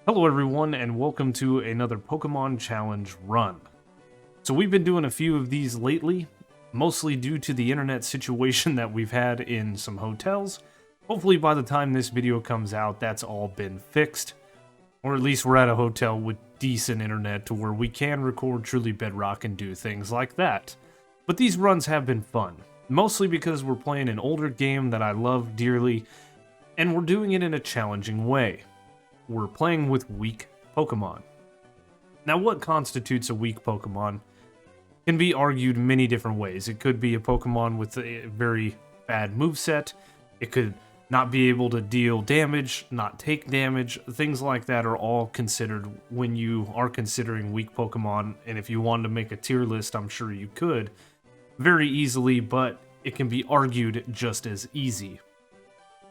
Hello everyone and welcome to another Pokemon Challenge run. So we've been doing a few of these lately, mostly due to the internet situation that we've had in some hotels. Hopefully by the time this video comes out, that's all been fixed. Or at least we're at a hotel with decent internet to where we can record Truly Bedrock and do things like that. But these runs have been fun, mostly because we're playing an older game that I love dearly, and we're doing it in a challenging way. We're playing with weak Pokemon. Now, what constitutes a weak Pokemon can be argued many different ways. It could be a Pokemon with a very bad moveset. It could not be able to deal damage, not take damage. Things like that are all considered when you are considering weak Pokemon. And if you wanted to make a tier list, I'm sure you could very easily, but it can be argued just as easy.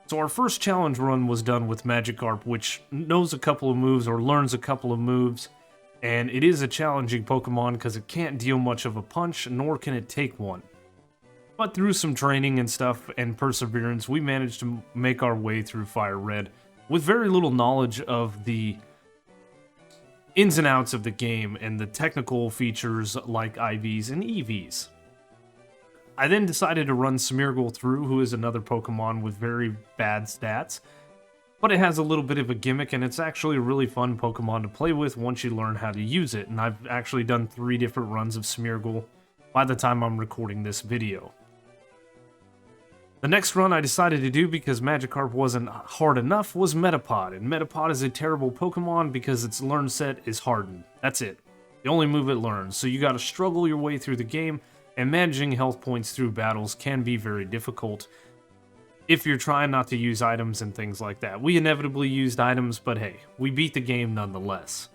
So our first challenge run was done with Magikarp, which knows a couple of moves or learns a couple of moves, and it is a challenging Pokemon because it can't deal much of a punch, nor can it take one. But through some training and stuff and perseverance, we managed to make our way through FireRed with very little knowledge of the ins and outs of the game and the technical features like IVs and EVs. I then decided to run Smeargle through, who is another Pokemon with very bad stats, but it has a little bit of a gimmick, and it's actually a really fun Pokemon to play with once you learn how to use it, and I've actually done 3 different runs of Smeargle by the time I'm recording this video. The next run I decided to do, because Magikarp wasn't hard enough, was Metapod, and Metapod is a terrible Pokemon because its learn set is hardened. That's it. The only move it learns, so you gotta struggle your way through the game, and managing health points through battles can be very difficult if you're trying not to use items and things like that. We inevitably used items, but hey, we beat the game nonetheless.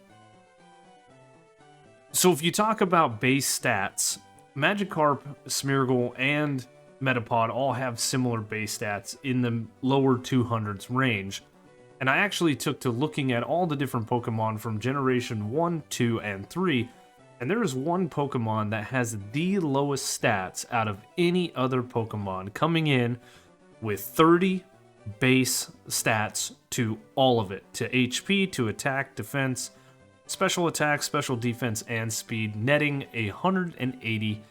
So if you talk about base stats, Magikarp, Smeargle, and Metapod all have similar base stats in the lower 200s range, and I actually took to looking at all the different Pokemon from Generation 1, 2, and 3, and there is one Pokemon that has the lowest stats out of any other Pokemon, coming in with 30 base stats to all of it, to HP, to attack, defense, special attack, special defense, and speed, netting 180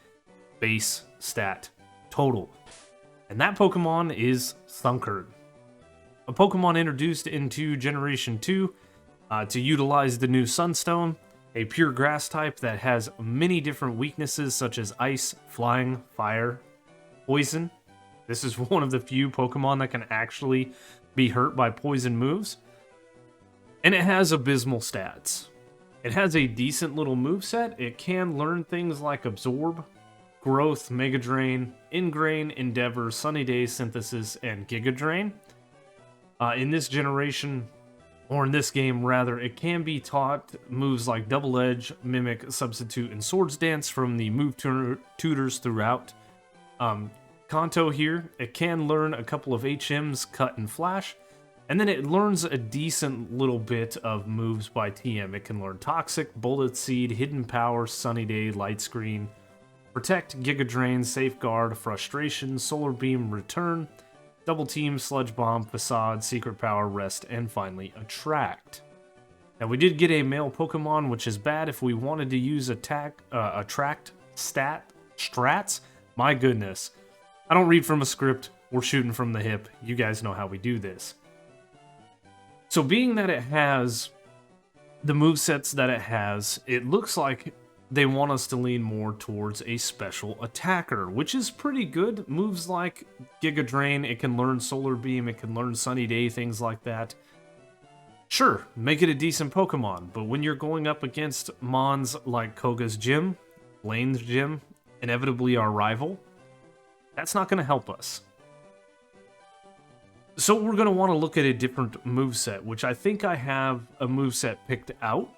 base stat total. And that Pokemon is Sunkern, a Pokemon introduced into Generation 2 to utilize the new Sunstone, a pure grass type that has many different weaknesses such as ice, flying, fire, poison. This is one of the few Pokemon that can actually be hurt by poison moves. And it has abysmal stats. It has a decent little moveset. It can learn things like Absorb, Growth, Mega Drain, Ingrain, Endeavor, Sunny Day, Synthesis, and Giga Drain. In this generation, or in this game rather, it can be taught moves like Double Edge, Mimic, Substitute, and Swords Dance from the move tutors throughout. Kanto here, it can learn a couple of HMs, Cut and Flash, and then it learns a decent little bit of moves by TM. It can learn Toxic, Bullet Seed, Hidden Power, Sunny Day, Light Screen, Protect, Giga Drain, Safeguard, Frustration, Solar Beam, Return, Double Team, Sludge Bomb, Facade, Secret Power, Rest, and finally Attract. Now we did get a male Pokemon, which is bad if we wanted to use Attract strats. My goodness. I don't read from a script, we're shooting from the hip. You guys know how we do this. So being that it has the movesets that it has, it looks like they want us to lean more towards a special attacker, which is pretty good. Moves like Giga Drain, it can learn Solar Beam, it can learn Sunny Day, things like that. Sure, make it a decent Pokemon, but when you're going up against Mons like Koga's gym, Blaine's gym, inevitably our rival, that's not going to help us. So we're going to want to look at a different moveset, which I think I have a moveset picked out,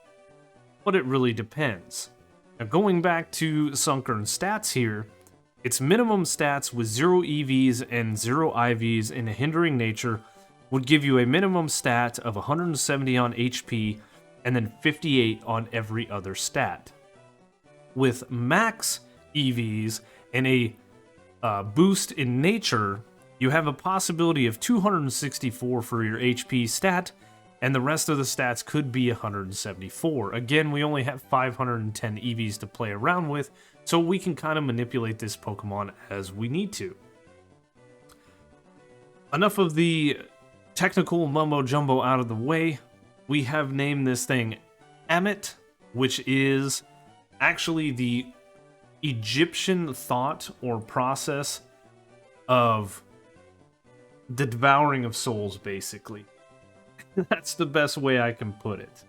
but it really depends. Now going back to Sunkern's stats here, its minimum stats with 0 EVs and 0 IVs in a hindering nature would give you a minimum stat of 170 on HP and then 58 on every other stat. With max EVs and a boost in nature, you have a possibility of 264 for your HP stat and the rest of the stats could be 174. Again, we only have 510 EVs to play around with, so we can kind of manipulate this Pokemon as we need to. Enough of the technical mumbo-jumbo out of the way. We have named this thing Amit, which is actually the Egyptian thought or process of the devouring of souls, basically. That's the best way I can put it.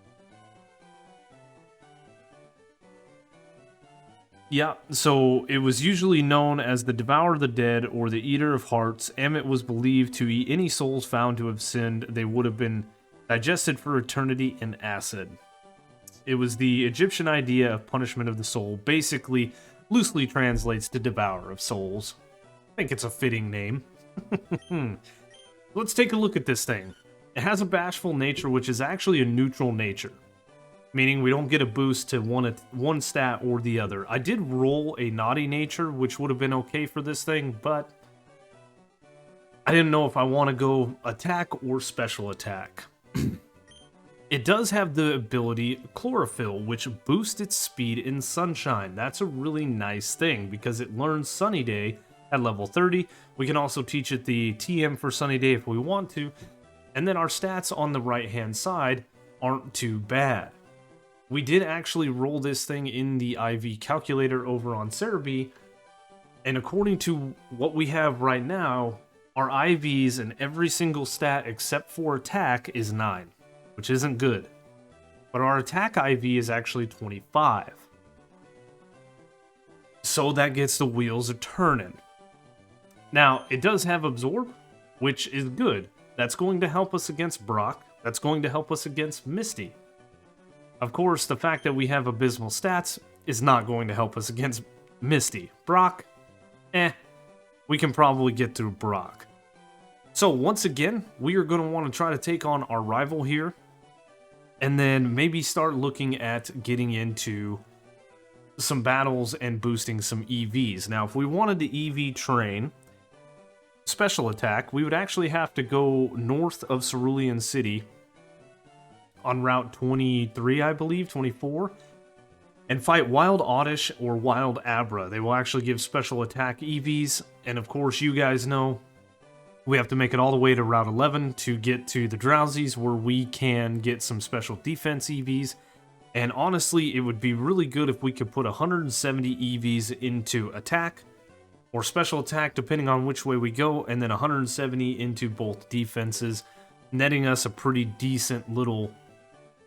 Yeah, so it was usually known as the Devourer of the Dead or the Eater of Hearts. Amit was believed to eat any souls found to have sinned. They would have been digested for eternity in acid. It was the Egyptian idea of punishment of the soul, basically loosely translates to Devourer of Souls. I think it's a fitting name. Let's take a look at this thing. It has a bashful nature, which is actually a neutral nature, meaning we don't get a boost to one stat or the other. I did roll a naughty nature, which would have been okay for this thing, but I didn't know if I want to go attack or special attack. It does have the ability Chlorophyll, which boosts its speed in Sunshine. That's a really nice thing because it learns Sunny Day at level 30. We can also teach it the TM for Sunny Day if we want to. And then our stats on the right-hand side aren't too bad. We did actually roll this thing in the IV calculator over on Cerebi, and according to what we have right now, our IVs in every single stat except for attack is 9, which isn't good. But our attack IV is actually 25. So that gets the wheels a-turning. Now, it does have Absorb, which is good. That's going to help us against Brock. That's going to help us against Misty. Of course, the fact that we have abysmal stats is not going to help us against Misty. Brock, we can probably get through Brock. So once again, we are going to want to try to take on our rival here, and then maybe start looking at getting into some battles and boosting some EVs. Now, if we wanted to EV train special attack, we would actually have to go north of Cerulean City on Route 23, I believe, 24, and fight Wild Oddish or Wild Abra. They will actually give special attack EVs, and of course, you guys know we have to make it all the way to Route 11 to get to the Drowsies, where we can get some special defense EVs. And honestly, it would be really good if we could put 170 EVs into attack or special attack, depending on which way we go, and then 170 into both defenses, netting us a pretty decent little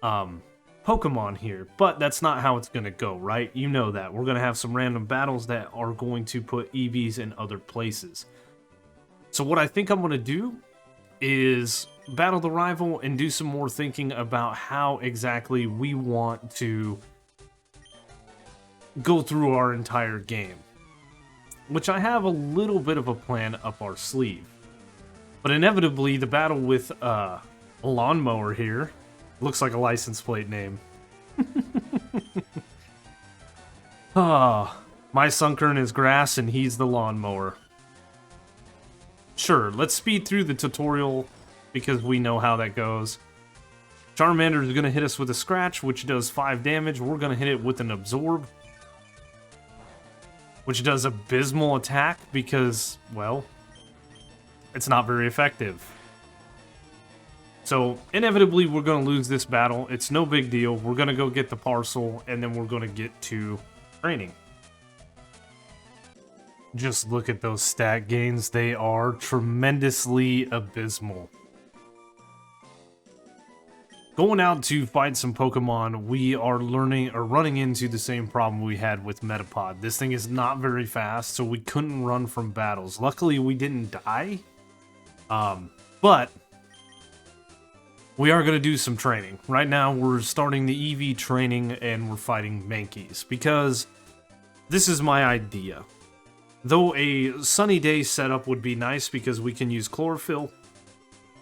Pokemon here. But that's not how it's going to go, right? You know that. We're going to have some random battles that are going to put EVs in other places. So what I think I'm going to do is battle the rival and do some more thinking about how exactly we want to go through our entire game, which I have a little bit of a plan up our sleeve. But inevitably, the battle with a lawnmower here looks like a license plate name. My Sunkern is grass and he's the lawnmower. Sure, let's speed through the tutorial because we know how that goes. Charmander is going to hit us with a Scratch, which does 5 damage. We're going to hit it with an Absorb, which does abysmal attack because, well, it's not very effective. So, inevitably, we're going to lose this battle. It's no big deal. We're going to go get the parcel, and then we're going to get to training. Just look at those stat gains. They are tremendously abysmal. Going out to fight some Pokemon, we are running into the same problem we had with Metapod. This thing is not very fast, so we couldn't run from battles. Luckily, we didn't die. But we are going to do some training. Right now, we're starting the EV training, and we're fighting Mankeys, because this is my idea. Though a Sunny Day setup would be nice because we can use Chlorophyll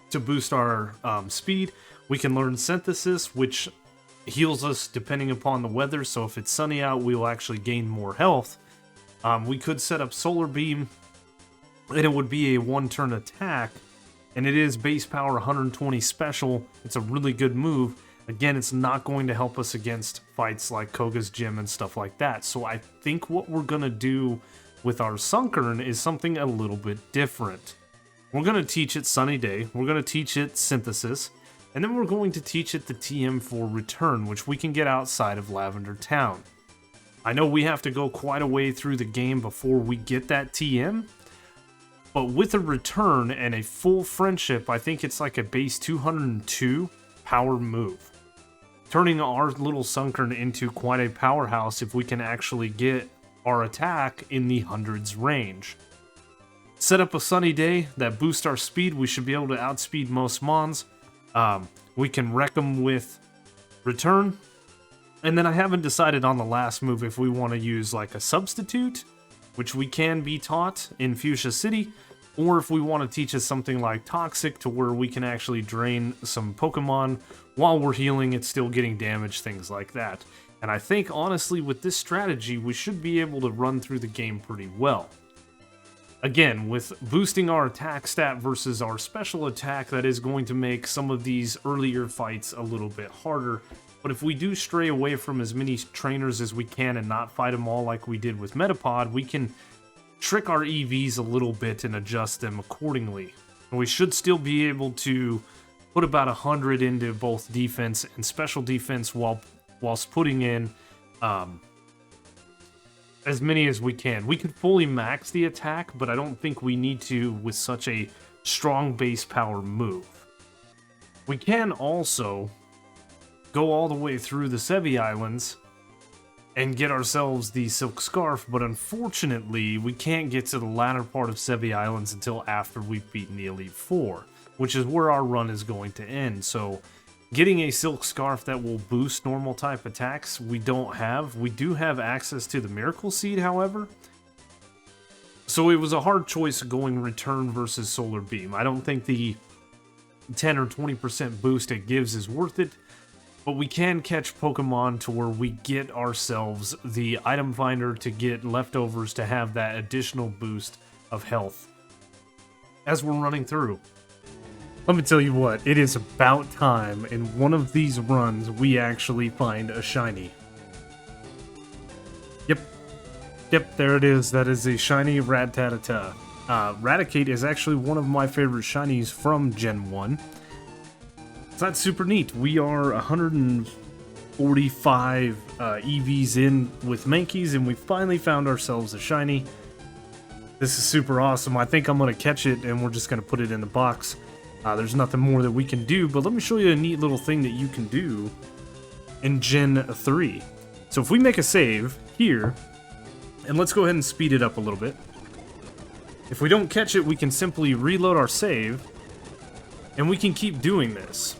to boost our speed. We can learn Synthesis, which heals us depending upon the weather. So if it's sunny out, we will actually gain more health. We could set up Solar Beam, and it would be a 1-turn attack and it is base power 120 special. It's a really good move. Again, it's not going to help us against fights like Koga's gym and stuff like that. So I think what we're going to do with our Sunkern is something a little bit different. We're going to teach it Sunny Day, we're going to teach it Synthesis, and then we're going to teach it the TM for Return, which we can get outside of Lavender Town. I know we have to go quite a way through the game before we get that TM, but with a Return and a full Friendship, I think it's like a base 202 power move. Turning our little Sunkern into quite a powerhouse if we can actually get our attack in the hundreds range. Set up a Sunny Day that boosts our speed. We should be able to outspeed most mons. We can wreck them with Return. And then I haven't decided on the last move if we want to use like a Substitute, which we can be taught in Fuchsia City, or if we want to teach us something like Toxic to where we can actually drain some Pokemon while we're healing, it's still getting damage, things like that. And I think, honestly, with this strategy, we should be able to run through the game pretty well. Again, with boosting our attack stat versus our special attack, that is going to make some of these earlier fights a little bit harder. But if we do stray away from as many trainers as we can and not fight them all like we did with Metapod, we can trick our EVs a little bit and adjust them accordingly. And we should still be able to put about 100 into both defense and special defense whilst putting in as many as we can. We could fully max the attack, but I don't think we need to with such a strong base power move. We can also go all the way through the Sevi Islands and get ourselves the Silk Scarf, but unfortunately, we can't get to the latter part of Sevi Islands until after we've beaten the Elite Four, which is where our run is going to end. So getting a Silk Scarf that will boost normal type attacks, we don't have. We do have access to the Miracle Seed, however. So it was a hard choice going Return versus Solar Beam. I don't think the 10 or 20% boost it gives is worth it, but we can catch Pokemon to where we get ourselves the item finder to get leftovers to have that additional boost of health as we're running through. Let me tell you what, it is about time in one of these runs we actually find a shiny. Yep, there it is. That is a shiny Rattata. Raticate is actually one of my favorite shinies from Gen 1. So that's super neat. We are 145 EVs in with Mankeys, and we finally found ourselves a shiny. This is super awesome. I think I'm going to catch it, and we're just going to put it in the box. There's nothing more that we can do, but let me show you a neat little thing that you can do in Gen 3. So if we make a save here, and let's go ahead and speed it up a little bit. If we don't catch it, we can simply reload our save, and we can keep doing this.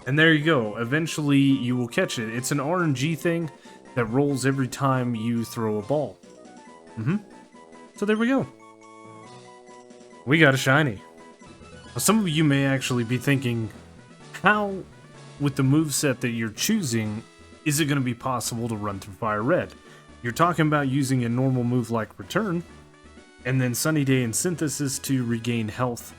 And there you go. Eventually, you will catch it. It's an RNG thing that rolls every time you throw a ball. So there we go. We got a shiny. Now, some of you may actually be thinking, how, with the moveset that you're choosing, is it going to be possible to run through FireRed? You're talking about using a normal move like Return, and then Sunny Day and Synthesis to regain health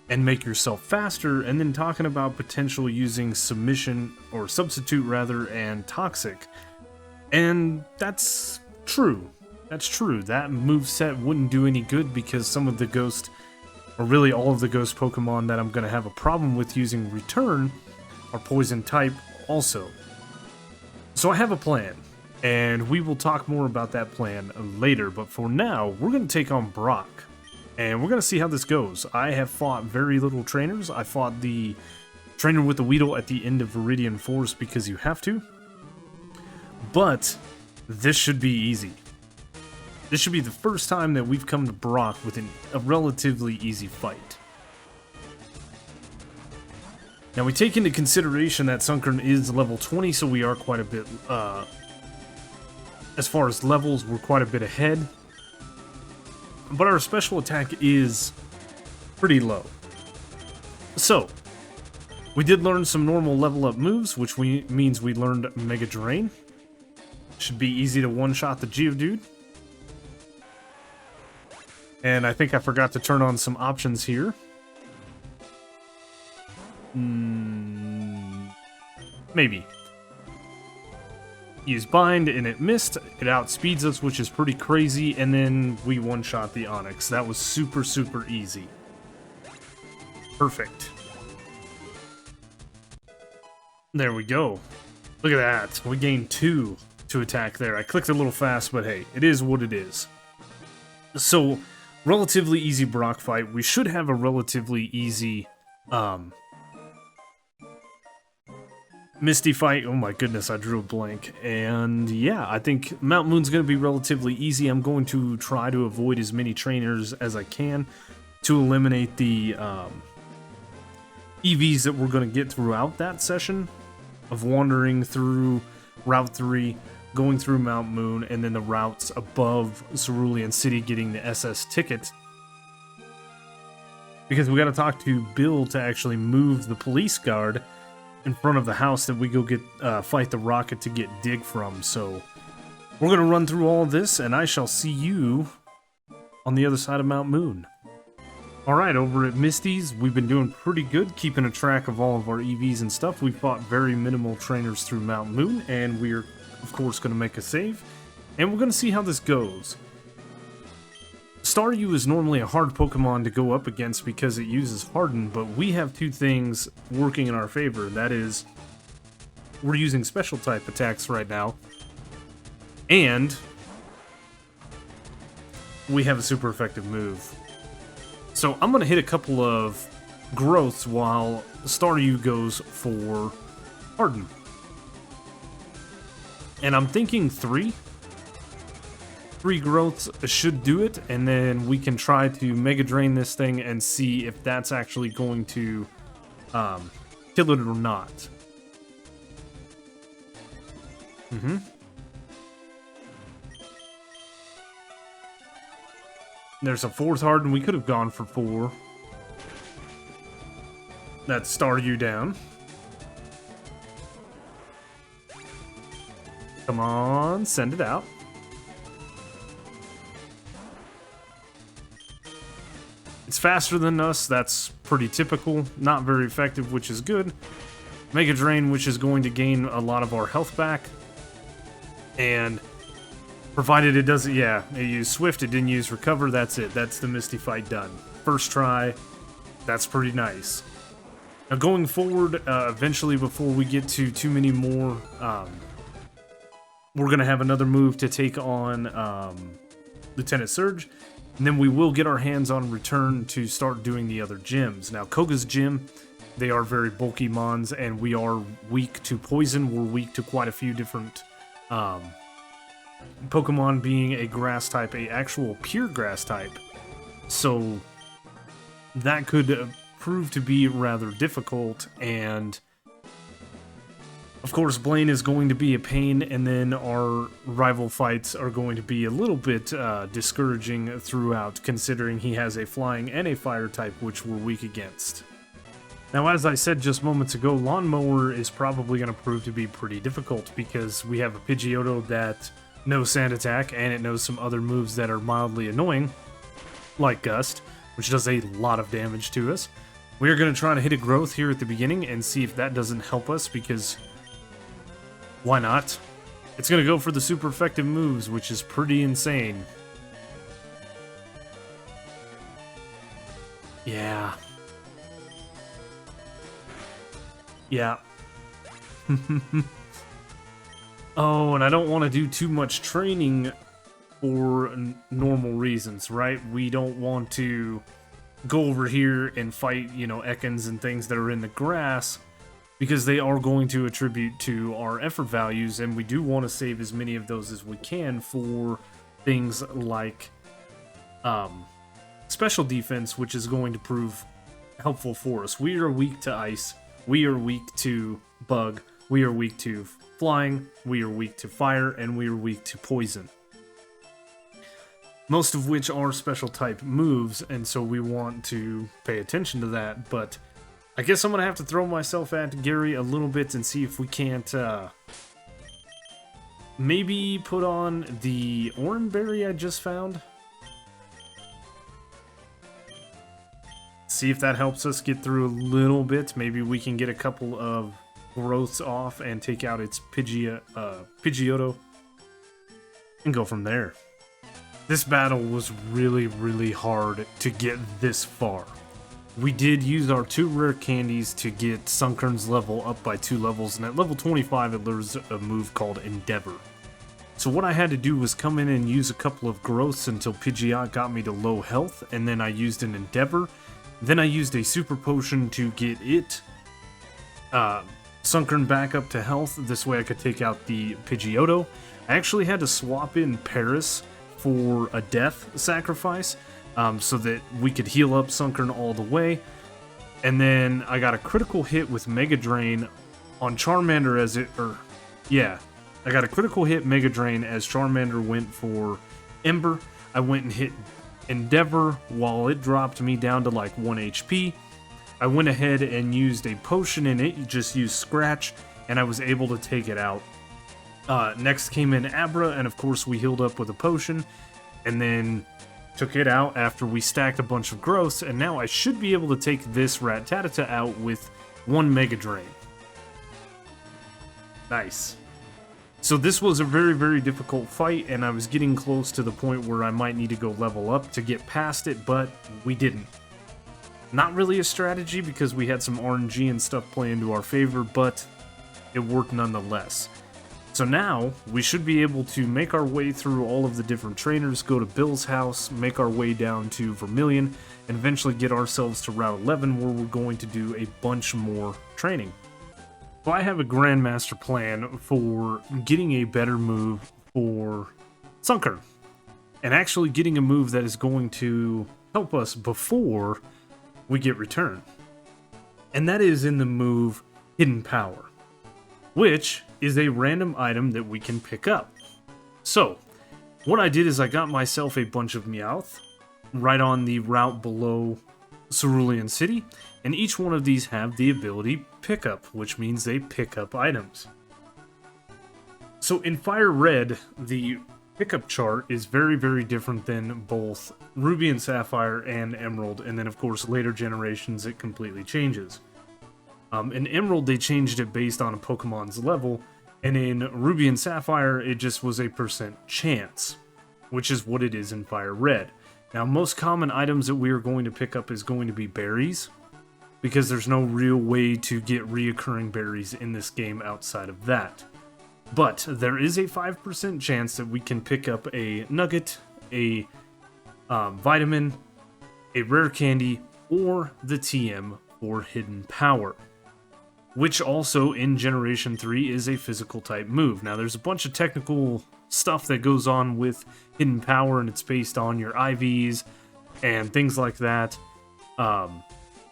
and make yourself faster, and then talking about potential using Submission, or Substitute rather, and Toxic. And that's true. That's true. That moveset wouldn't do any good because some of the Ghost, or really all of the Ghost Pokemon that I'm going to have a problem with using Return are Poison type also. So I have a plan, and we will talk more about that plan later, but for now, we're going to take on Brock. And we're going to see how this goes. I have fought very little trainers. I fought the trainer with the Weedle at the end of Viridian Forest because you have to. But this should be easy. This should be the first time that we've come to Brock with a relatively easy fight. Now we take into consideration that Sunkern is level 20, so we are quite a bit, as far as levels, we're quite a bit ahead. But our special attack is pretty low. So, we did learn some normal level up moves, which means we learned Mega Drain. Should be easy to one-shot the Geodude. And I think I forgot to turn on some options here. Maybe. Use bind and it missed. It outspeeds us, which is pretty crazy, and then we one-shot the Onyx. That was super, super easy. Perfect. There we go. Look at that. We gained 2 to attack there. I clicked a little fast, but hey, it is what it is. So, relatively easy Brock fight. We should have a relatively easy Misty fight. Oh my goodness, I drew a blank. And yeah, I think Mount Moon's going to be relatively easy. I'm going to try to avoid as many trainers as I can to eliminate the EVs that we're going to get throughout that session of wandering through Route 3, going through Mount Moon, and then the routes above Cerulean City getting the SS ticket. Because we got to talk to Bill to actually move the police guard in front of the house that we go get fight the rocket to get dig from. So we're going to run through all of this, and I shall see you on the other side of Mount Moon. Alright, over at Misty's, we've been doing pretty good, keeping a track of all of our EVs and stuff. We fought very minimal trainers through Mount Moon, and we're, of course, going to make a save. And we're going to see how this goes. Staryu is normally a hard Pokemon to go up against because it uses Harden, but we have 2 things working in our favor. That is, we're using special type attacks right now, and we have a super effective move. So I'm going to hit a couple of growths while Staryu goes for Harden. And I'm thinking 3 growths should do it, and then we can try to Mega Drain this thing and see if that's actually going to kill it or not. There's a 4th Harden. We could have gone for 4. That's Staryu down. Come on, send it out. It's faster than us. That's pretty typical. Not very effective, which is good. Mega Drain, which is going to gain a lot of our health back. And provided it doesn't, yeah, it used Swift, it didn't use Recover, that's it. That's the Misty fight done. First try, that's pretty nice. Now going forward, eventually before we get to too many more, we're going to have another move to take on Lieutenant Surge, and then we will get our hands on Return to start doing the other gyms. Now Koga's gym, they are very bulky mons, and we are weak to poison. We're weak to quite a few different Pokemon, being a grass type, a actual pure grass type. So that could prove to be rather difficult, and of course Blaine is going to be a pain, and then our rival fights are going to be a little bit discouraging throughout, considering he has a flying and a fire type, which we're weak against. Now, as I said just moments ago, Lawnmower is probably going to prove to be pretty difficult because we have a Pidgeotto that knows Sand Attack, and it knows some other moves that are mildly annoying, like Gust, which does a lot of damage to us. We are going to try to hit a Growth here at the beginning and see if that doesn't help us, because why not? It's going to go for the super effective moves, which is pretty insane. Yeah. Yeah. Oh, and I don't want to do too much training for normal reasons, right? We don't want to go over here and fight, you know, Ekans and things that are in the grass, because they are going to attribute to our effort values, and we do want to save as many of those as we can for things like special defense, which is going to prove helpful for us. We are weak to ice, we are weak to bug, we are weak to flying, we are weak to fire, and we are weak to poison. Most of which are special type moves, and so we want to pay attention to that, but I guess I'm going to have to throw myself at Gary a little bit and see if we can't maybe put on the Oranberry I just found. see if that helps us get through a little bit. Maybe we can get a couple of growths off and take out its Pidgeotto and go from there. This battle was really, really hard to get this far. We did use our 2 rare candies to get Sunkern's level up by 2 levels, and at level 25 there's a move called Endeavor. So what I had to do was come in and use a couple of growths until Pidgeot got me to low health, and then I used an Endeavor. Then I used a Super Potion to get it, Sunkern back up to health. This way I could take out the Pidgeotto. I actually had to swap in Paris for a death sacrifice, so that we could heal up Sunkern all the way. And then I got a critical hit with Mega Drain on Charmander I got a critical hit Mega Drain as Charmander went for Ember. I went and hit Endeavor while it dropped me down to like 1 HP. I went ahead and used a potion in it, just used Scratch, and I was able to take it out. Next came in Abra, and of course we healed up with a potion, and then took it out after we stacked a bunch of growths, and now I should be able to take this Rattata out with 1 Mega Drain. Nice. So this was a very, very difficult fight, and I was getting close to the point where I might need to go level up to get past it, but we didn't. Not really a strategy because we had some RNG and stuff play into our favor, but it worked nonetheless. So now, we should be able to make our way through all of the different trainers, go to Bill's house, make our way down to Vermilion, and eventually get ourselves to Route 11 where we're going to do a bunch more training. So I have a Grandmaster plan for getting a better move for Sunkern, and actually getting a move that is going to help us before we get return. And that is in the move Hidden Power, which is a random item that we can pick up. So, what I did is I got myself a bunch of Meowth right on the route below Cerulean City, and each one of these have the ability Pickup, which means they pick up items. So in FireRed, the pickup chart is very, very different than both Ruby and Sapphire and Emerald, and then of course later generations it completely changes. In Emerald they changed it based on a Pokemon's level, and in Ruby and Sapphire it just was a % chance, which is what it is in FireRed. Now, most common items that we are going to pick up is going to be berries, because there's no real way to get reoccurring berries in this game outside of that. But there is a 5% chance that we can pick up a nugget, a vitamin, a rare candy, or the TM for Hidden Power, which also in Generation 3 is a physical type move. Now, there's a bunch of technical stuff that goes on with Hidden Power, and it's based on your IVs and things like that.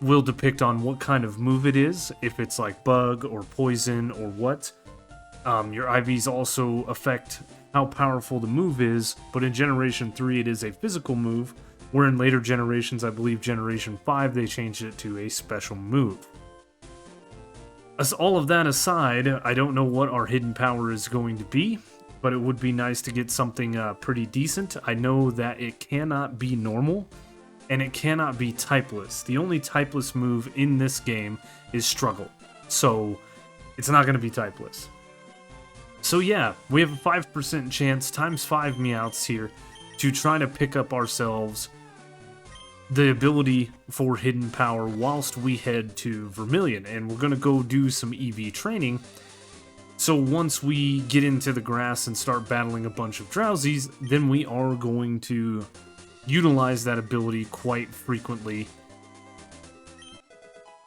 Will depict on what kind of move it is, if it's like bug or poison or what. Your IVs also affect how powerful the move is, but in Generation 3 it is a physical move, where in later generations, I believe Generation 5, they changed it to a special move. As all of that aside, I don't know what our Hidden Power is going to be, but it would be nice to get something pretty decent. I know that it cannot be normal, and it cannot be typeless. The only typeless move in this game is Struggle, so it's not going to be typeless. So yeah, we have a 5% chance times 5 Meowths here to try to pick up ourselves the ability for Hidden Power whilst we head to Vermilion, and we're going to go do some EV training. So once we get into the grass and start battling a bunch of Drowsies, then we are going to utilize that ability quite frequently,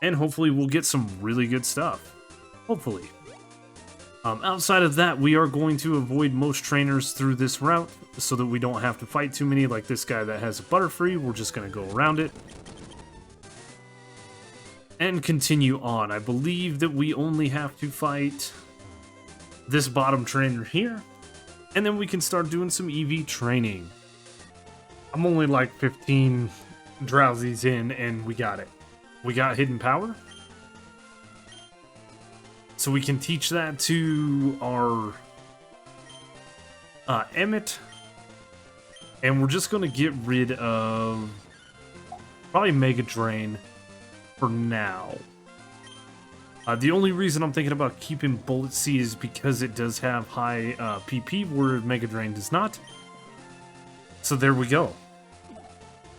and hopefully we'll get some really good stuff. Hopefully. Outside of that, we are going to avoid most trainers through this route so that we don't have to fight too many, like this guy that has a Butterfree. We're just going to go around it and continue on. I believe that we only have to fight this bottom trainer here, and then we can start doing some EV training. I'm only like 15 Drowsies in, and we got it. We got Hidden Power. So we can teach that to our Emmett. And we're just going to get rid of probably Mega Drain for now. The only reason I'm thinking about keeping Bullet Sea is because it does have high PP, where Mega Drain does not. So there we go.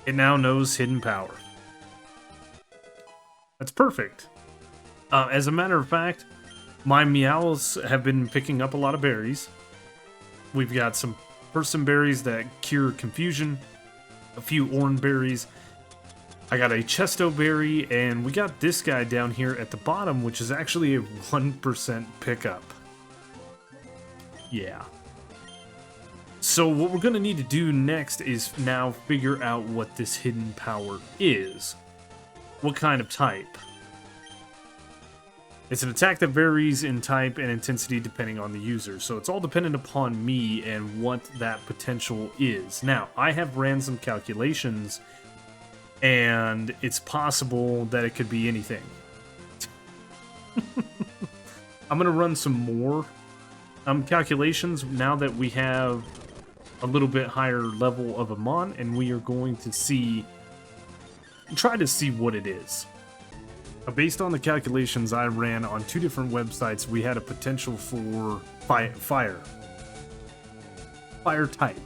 It now knows Hidden Power. That's perfect. As a matter of fact, my Meows have been picking up a lot of berries. We've got some Person Berries that cure confusion, a few Oran Berries. I got a Chesto Berry, and we got this guy down here at the bottom, which is actually a 1% pickup. Yeah. So what we're going to need to do next is now figure out what this hidden power is. What kind of type? It's an attack that varies in type and intensity depending on the user, so it's all dependent upon me and what that potential is. Now, I have ran some calculations, and it's possible that it could be anything. I'm going to run some more calculations now that we have a little bit higher level of a mon, and we are going to try to see what it is. Based on the calculations I ran on 2 different websites, we had a potential for fire type.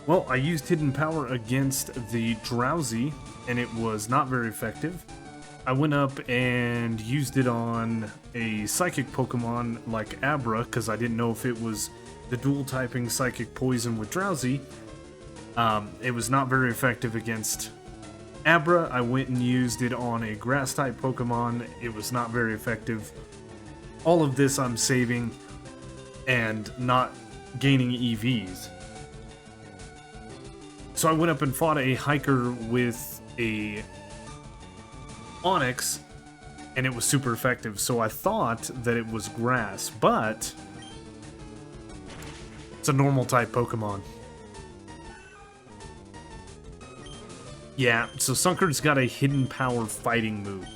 Well, I used Hidden Power against the Drowsy, and it was not very effective. I went up and used it on a Psychic Pokemon like Abra, because I didn't know if it was the dual typing Psychic Poison with Drowsy. It was not very effective against Abra. I went and used it on a Grass type Pokemon. It was not very effective. All of this I'm saving and not gaining EVs. So I went up and fought a Hiker with a Onix, and it was super effective. So I thought that it was Grass, but it's a normal type Pokemon. Yeah, so Sunkern's got a Hidden Power fighting move.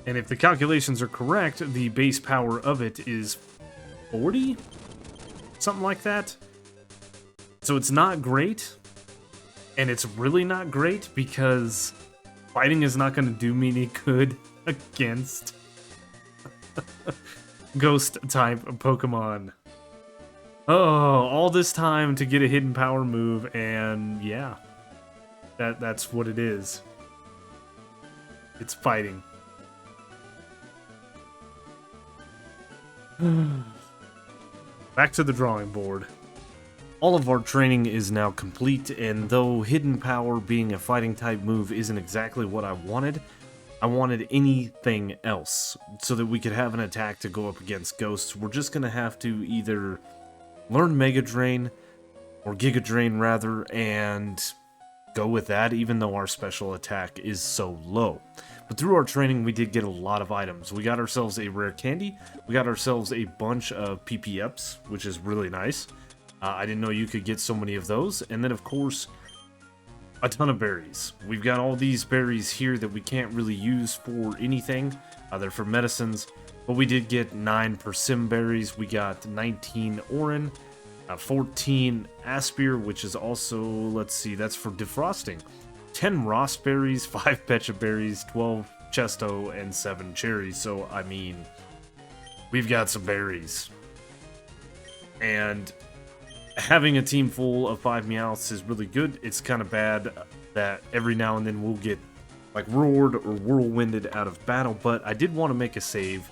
And if the calculations are correct, the base power of it is 40? Something like that. So it's not great. And it's really not great because fighting is not going to do me any good against Ghost type Pokemon. Oh, all this time to get a Hidden Power move, and yeah. That's what it is. It's fighting. Back to the drawing board. All of our training is now complete, and though Hidden Power being a fighting type move isn't exactly what I wanted anything else so that we could have an attack to go up against ghosts. We're just gonna have to either learn Mega Drain, or Giga Drain rather, and go with that, even though our special attack is so low. But through our training, we did get a lot of items. We got ourselves a rare candy, we got ourselves a bunch of PP ups, which is really nice. I didn't know you could get so many of those, and then of course, a ton of berries. We've got all these berries here that we can't really use for anything. They're for medicines, but we did get 9 persim berries, we got 19 Oran, 14 Aspir, which is also, let's see, that's for defrosting. 10 Ross berries, 5 Pecha berries, 12 Chesto, and 7 cherries. So, I mean, we've got some berries. And having a team full of 5 Meowths is really good. It's kind of bad that every now and then we'll get, like, roared or whirlwinded out of battle. But I did want to make a save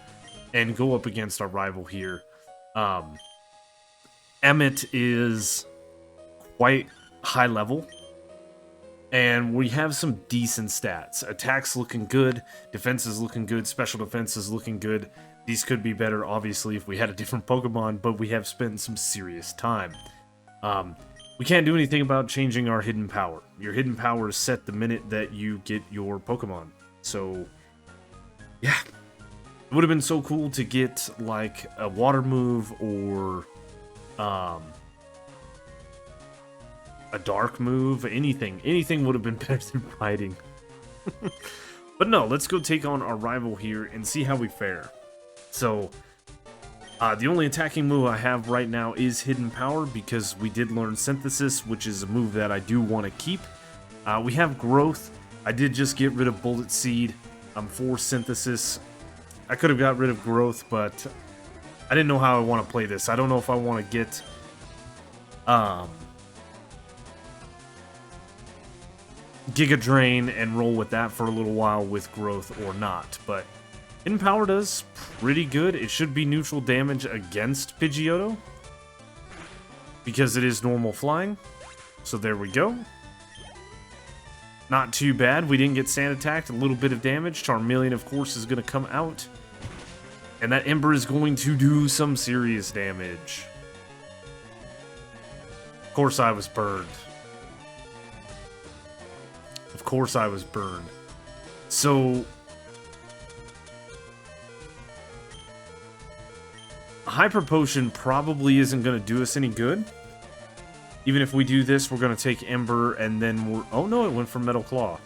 and go up against our rival here. Emmett is quite high level, and we have some decent stats. Attacks looking good, defense is looking good, special defense is looking good. These could be better, obviously, if we had a different Pokemon, but we have spent some serious time. We can't do anything about changing our Hidden Power. Your Hidden Power is set the minute that you get your Pokemon. So, yeah. It would have been so cool to get, like, a water move or a dark move, anything would have been better than fighting. But no, let's go take on our rival here and see how we fare. So, the only attacking move I have right now is Hidden Power, because we did learn Synthesis, which is a move that I do want to keep. We have Growth. I did just get rid of Bullet Seed. I'm for Synthesis. I could have got rid of Growth, but I didn't know how I want to play this. I don't know if I want to get Giga Drain and roll with that for a little while with Growth or not. But Hidden Power does pretty good. It should be neutral damage against Pidgeotto because it is normal flying. So there we go. Not too bad. We didn't get sand attacked. A little bit of damage. Charmeleon, of course, is going to come out. And that Ember is going to do some serious damage. Of course I was burned. Of course I was burned. So Hyper Potion probably isn't going to do us any good. Even if we do this, we're going to take Ember and then we're... Oh no, it went for Metal Claw.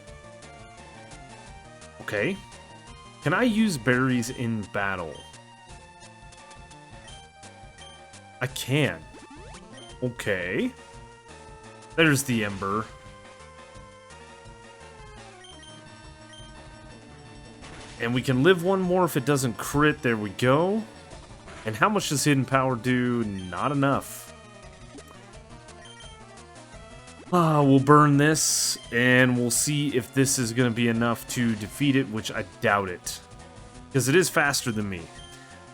Okay. Can I use berries in battle? I can. Okay. There's the Ember. And we can live one more if it doesn't crit. There we go. And how much does Hidden Power do? Not enough. We'll burn this, and we'll see if this is going to be enough to defeat it, which I doubt it. Because it is faster than me.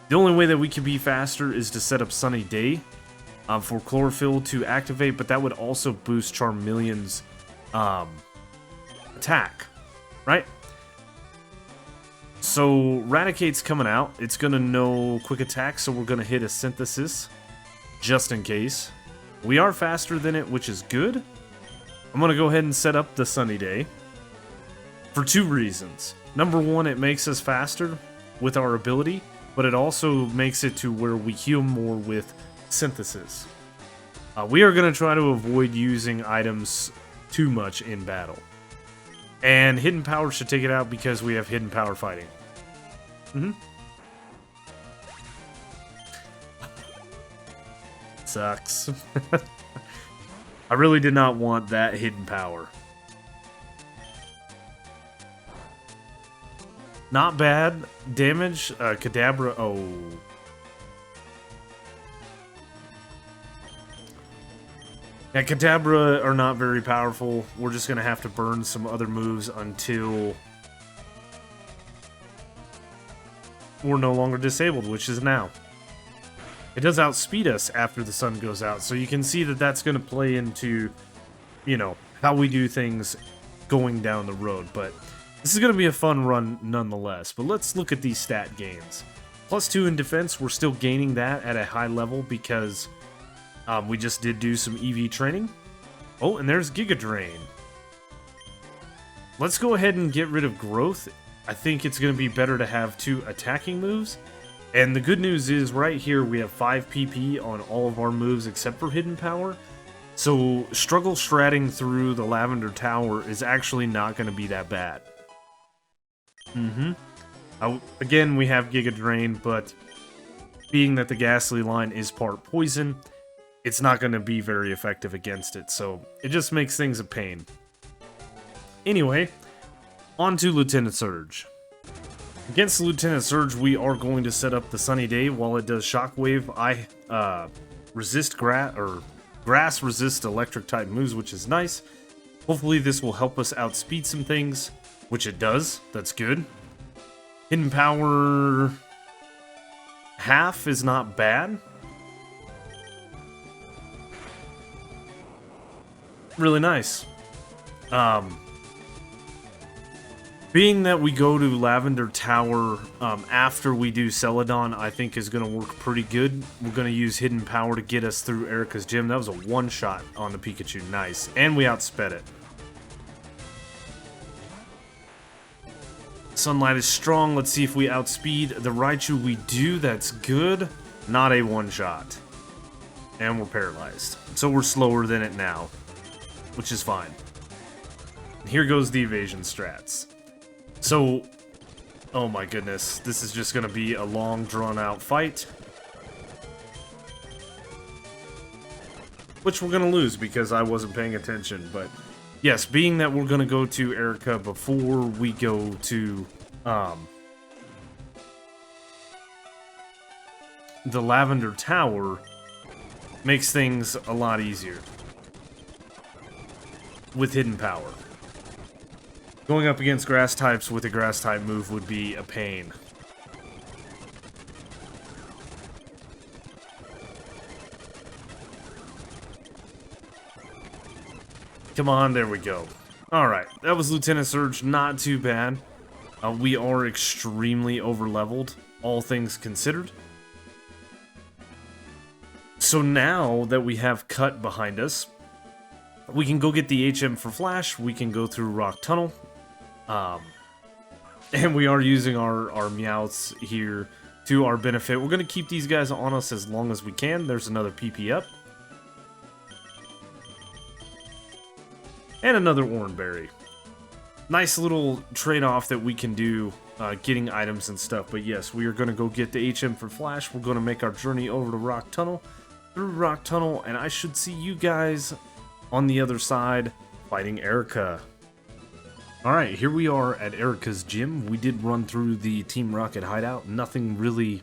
The only way that we can be faster is to set up Sunny Day for Chlorophyll to activate, but that would also boost Charmeleon's attack, right? So Raticate's coming out. It's going to know Quick Attack, so we're going to hit a Synthesis, just in case. We are faster than it, which is good. I'm going to go ahead and set up the Sunny Day for two reasons. Number one, it makes us faster with our ability, but it also makes it to where we heal more with Synthesis. We are going to try to avoid using items too much in battle. And Hidden Power should take it out because we have Hidden Power fighting. Sucks. I really did not want that Hidden Power. Not bad damage. Kadabra. Oh. Yeah, Kadabra are not very powerful. We're just going to have to burn some other moves until we're no longer disabled, which is now. It does outspeed us after the sun goes out, so you can see that that's going to play into, you know, how we do things going down the road. But this is going to be a fun run nonetheless. But let's look at these stat gains. +2 in defense, we're still gaining that at a high level because we just did do some EV training. Oh, and there's Giga Drain. Let's go ahead and get rid of Growth. I think it's going to be better to have 2 attacking moves. And the good news is, right here, we have 5 PP on all of our moves except for Hidden Power. So, struggle stratting through the Lavender Tower is actually not going to be that bad. Again, we have Giga Drain, but being that the Ghastly line is part poison, it's not going to be very effective against it. So, it just makes things a pain. Anyway, on to Lieutenant Surge. Against Lieutenant Surge, we are going to set up the Sunny Day. While it does Shockwave, I resist Grass resist electric type moves, which is nice. Hopefully this will help us outspeed some things, which it does. That's good. Hidden Power half is not bad. Really nice. Being that we go to Lavender Tower after we do Celadon, I think is going to work pretty good. We're going to use Hidden Power to get us through Erika's gym. That was a one-shot on the Pikachu. Nice. And we outsped it. Sunlight is strong. Let's see if we outspeed the Raichu. We do. That's good. Not a one-shot. And we're paralyzed. So we're slower than it now, which is fine. Here goes the evasion strats. So, oh my goodness, this is just going to be a long, drawn-out fight. Which we're going to lose because I wasn't paying attention, but yes, being that we're going to go to Erika before we go to the Lavender Tower makes things a lot easier with hidden power. Going up against grass types with a grass type move would be a pain. Come on, there we go. Alright, that was Lieutenant Surge, not too bad. We are extremely over-leveled, all things considered. So now that we have Cut behind us, we can go get the HM for Flash, we can go through Rock Tunnel, and we are using our Meowths here to our benefit. We're going to keep these guys on us as long as we can. There's another PP up. And another Oranberry. Nice little trade-off that we can do getting items and stuff. But yes, we are going to go get the HM for Flash. We're going to make our journey over to Rock Tunnel. Through Rock Tunnel, and I should see you guys on the other side fighting Erika. Alright, here we are at Erika's gym. We did run through the Team Rocket hideout. Nothing really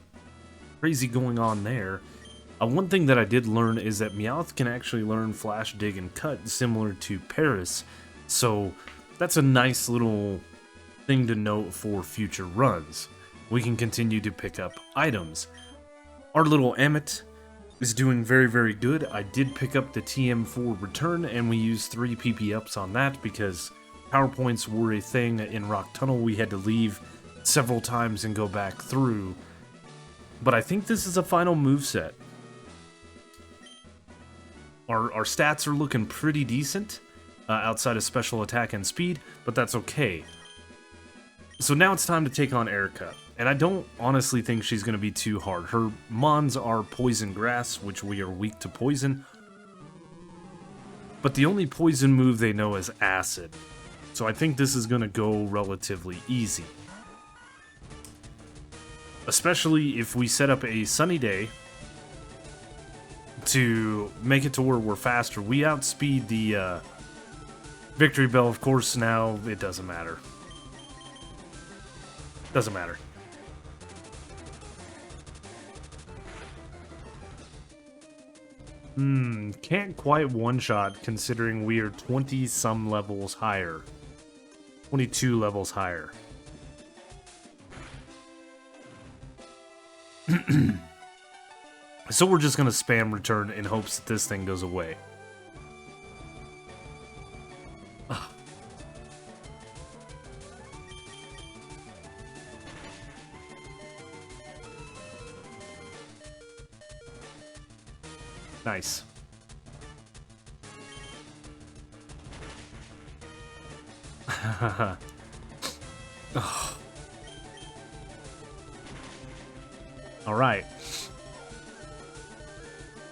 crazy going on there. One thing that I did learn is that Meowth can actually learn Flash, Dig, and Cut similar to Paris. So that's a nice little thing to note for future runs. We can continue to pick up items. Our little Emmet is doing very, very good. I did pick up the TM4 return, and we used 3 PP ups on that because PowerPoints were a thing in Rock Tunnel. We had to leave several times and go back through. But I think this is a final moveset. Our stats are looking pretty decent outside of special attack and speed, but that's okay. So now it's time to take on Erika. And I don't honestly think she's going to be too hard. Her mons are poison grass, which we are weak to poison. But the only poison move they know is acid. So I think this is going to go relatively easy. Especially if we set up a sunny day to make it to where we're faster. We outspeed the Victory Bell, of course. Now it doesn't matter. Doesn't matter. Can't quite one-shot considering we are 20-some levels higher. 22 levels higher. So we're just gonna spam return in hopes that this thing goes away. Nice. Alright.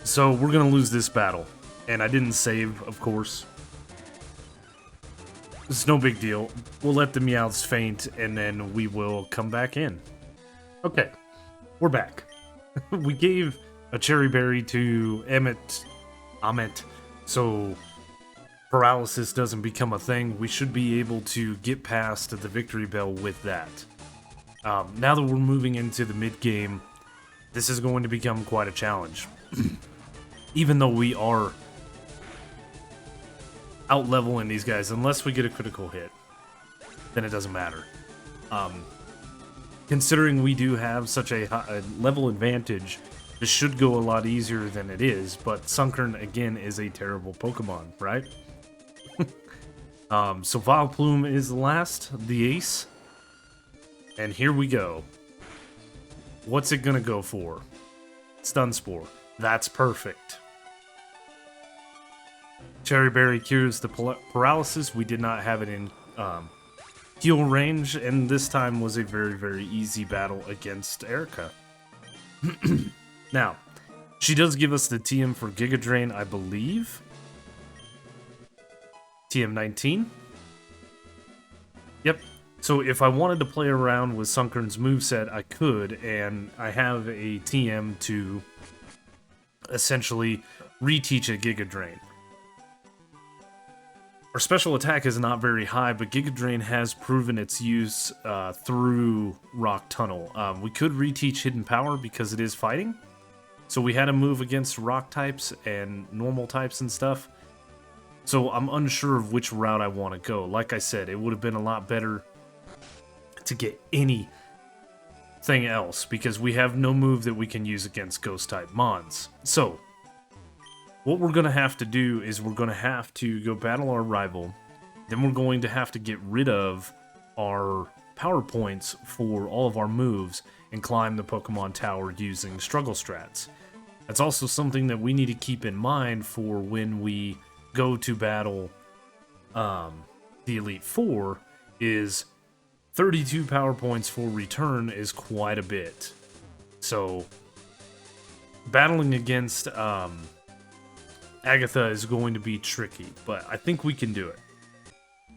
So we're gonna lose this battle. And I didn't save, of course. It's no big deal. We'll let the Meowths faint, and then we will come back in. Okay. We're back. We gave a cherry berry to Amit, so paralysis doesn't become a thing. We should be able to get past the Victory Bell with that. Now that we're moving into the mid-game, this is going to become quite a challenge. Even though we are out-leveling these guys, unless we get a critical hit, then it doesn't matter. Considering we do have such a level advantage, this should go a lot easier than it is, but Sunkern, again, is a terrible Pokemon, right? So Vileplume is the last, the ace. And here we go. What's it gonna go for? Stun Spore. That's perfect. Cherry Berry cures the paralysis. We did not have it in heal range, and this time was a very, very easy battle against Erika. Now, she does give us the TM for Giga Drain, I believe. TM19. Yep. So if I wanted to play around with Sunkern's moveset, I could, and I have a TM to essentially reteach a Giga Drain. Our special attack is not very high, but Giga Drain has proven its use through Rock Tunnel. We could reteach Hidden Power because it is fighting. So we had a move against rock types and normal types and stuff. So I'm unsure of which route I want to go. Like I said, it would have been a lot better to get anything else because we have no move that we can use against ghost type mons. So what we're going to have to do is we're going to have to go battle our rival. Then we're going to have to get rid of our power points for all of our moves and climb the Pokemon Tower using struggle strats. That's also something that we need to keep in mind for when we go to battle the Elite Four, is 32 power points for return is quite a bit. So battling against Agatha is going to be tricky, but I think we can do it.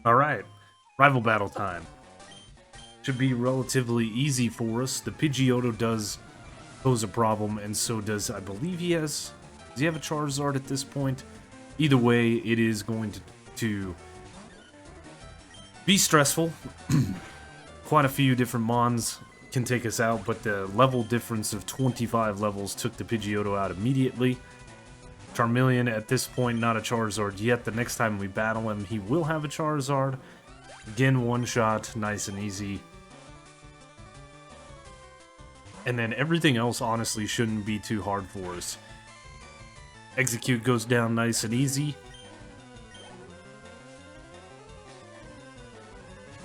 Alright, rival battle time. Should be relatively easy for us. The Pidgeotto does pose a problem, and so does, I believe does he have a Charizard at this point? Either way, it is going to be stressful. Quite a few different mons can take us out, but the level difference of 25 levels took the Pidgeotto out immediately. Charmeleon at this point, not a Charizard yet. The next time we battle him, he will have a Charizard. Again, one shot, nice and easy. And then everything else honestly shouldn't be too hard for us. Execute goes down nice and easy.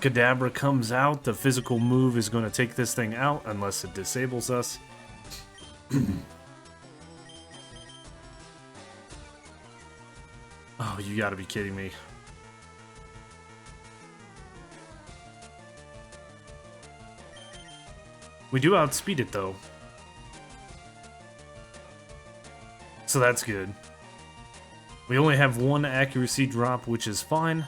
Kadabra comes out. The physical move is going to take this thing out unless it disables us. Oh, you gotta be kidding me. We do outspeed it though. So that's good. We only have one accuracy drop, which is fine.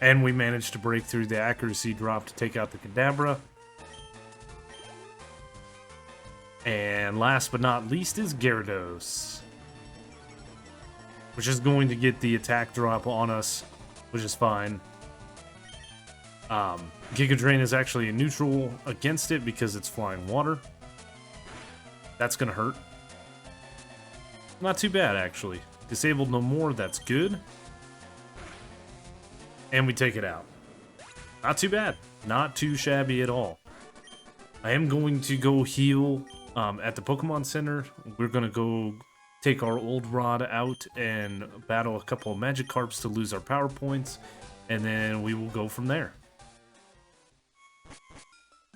And we managed to break through the accuracy drop to take out the Kadabra. And last but not least is Gyarados, which is going to get the attack drop on us, which is fine. Giga Drain is actually a neutral against it because it's flying water. That's gonna hurt. Not too bad, actually. Disabled no more, that's good. And we take it out. Not too bad. Not too shabby at all. I am going to go heal at the Pokemon Center. We're gonna go take our old rod out and battle a couple of Magikarps to lose our power points, and then we will go from there.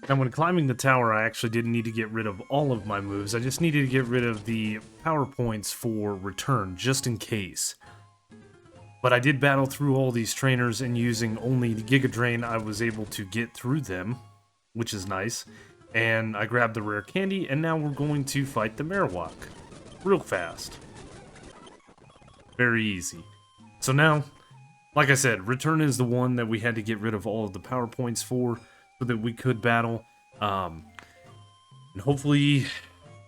And when climbing the tower, I actually didn't need to get rid of all of my moves. I just needed to get rid of the power points for return, just in case. But I did battle through all these trainers, and using only the Giga Drain, I was able to get through them, which is nice. And I grabbed the rare candy, and now we're going to fight the Marowak. Real fast. Very easy. So now, like I said, return is the one that we had to get rid of all of the power points for, so that we could battle. And hopefully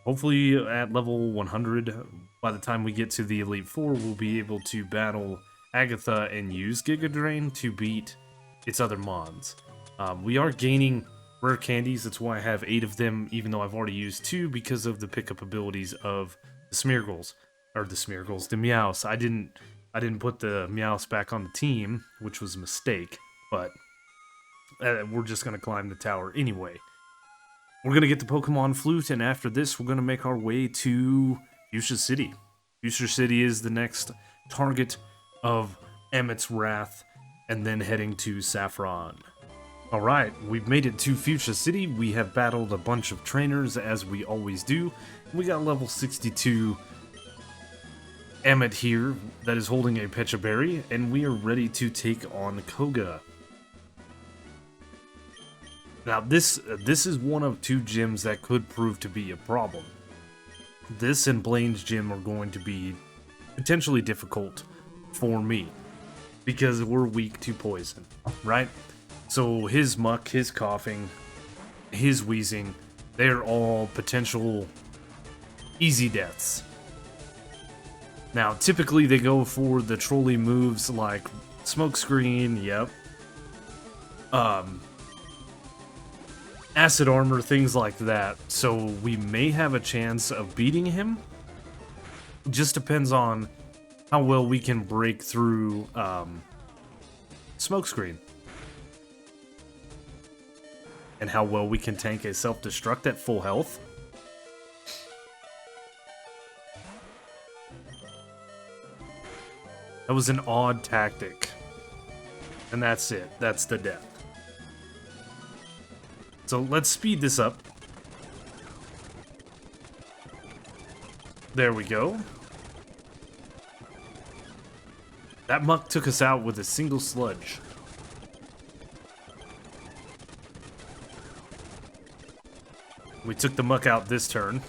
at level 100, by the time we get to the Elite Four, we'll be able to battle Agatha and use Giga Drain to beat its other mons. We are gaining rare candies, that's why I have 8 of them, even though I've already used 2 because of the pickup abilities of the Smeargles. Or the Smeargles, the Meowths. I didn't put the Meowths back on the team, which was a mistake, but we're just going to climb the tower anyway. We're going to get the Pokemon Flute, and after this, we're going to make our way to Fuchsia City. Fuchsia City is the next target of Emmett's Wrath, and then heading to Saffron. Alright, we've made it to Fuchsia City. We have battled a bunch of trainers, as we always do. We got level 62 Emmett here that is holding a Pecha Berry, and we are ready to take on Koga. Now, this is one of 2 gyms that could prove to be a problem. This and Blaine's gym are going to be potentially difficult for me, because we're weak to poison, right? So his muck, his coughing, his wheezing, they're all potential easy deaths. Now, typically they go for the trolley moves like smokescreen, yep. Acid armor, things like that. So we may have a chance of beating him. Just depends on how well we can break through smokescreen. And how well we can tank a self-destruct at full health. That was an odd tactic. And that's it. That's the death. So let's speed this up. There we go. That muck took us out with a single sludge. We took the muck out this turn.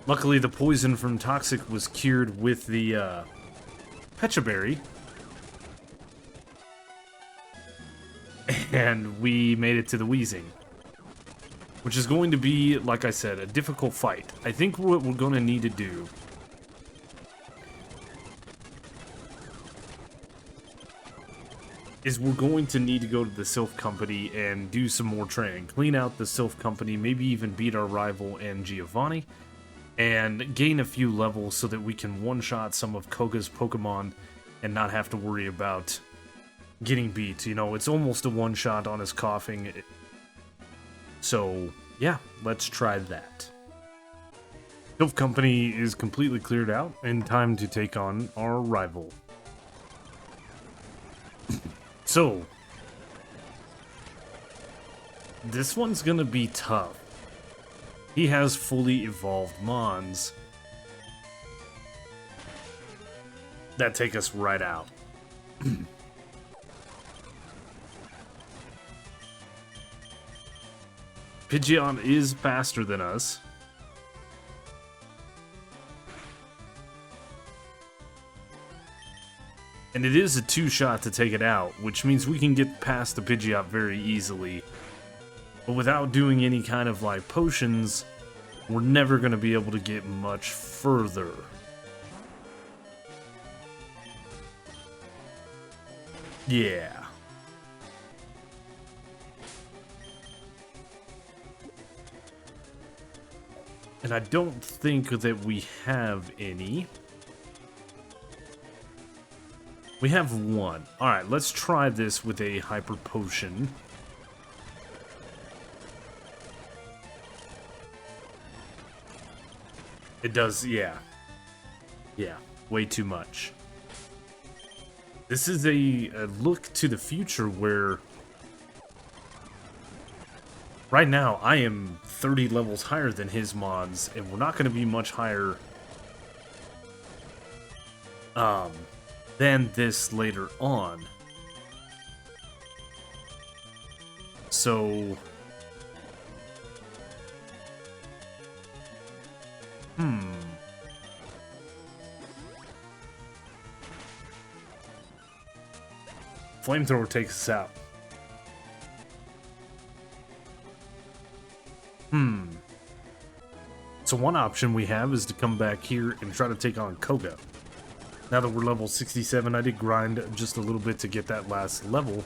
Luckily, the poison from Toxic was cured with the Pecha Berry. And we made it to the Wheezing. Which is going to be, like I said, a difficult fight. I think what we're going to need to do is we're going to need to go to the Sylph Company and do some more training. Clean out the Sylph Company, maybe even beat our rival and Giovanni, and gain a few levels so that we can one-shot some of Koga's Pokemon and not have to worry about getting beat. You know, it's almost a one-shot on his coughing. So, yeah, let's try that. Sylph Company is completely cleared out, and time to take on our rival. So, this one's gonna be tough. He has fully evolved Mons that take us right out. Pidgeot is faster than us. And it is a two-shot to take it out, which means we can get past the Pidgeot very easily. But without doing any kind of, like, potions, we're never going to be able to get much further. Yeah. And I don't think that we have any. We have one. Alright, let's try this with a Hyper Potion. It does, yeah. Yeah, way too much. This is a look to the future where right now I am 30 levels higher than his mods, and we're not going to be much higher than this later on. So Flamethrower takes us out. So one option we have is to come back here and try to take on Koga. Now that we're level 67, I did grind just a little bit to get that last level.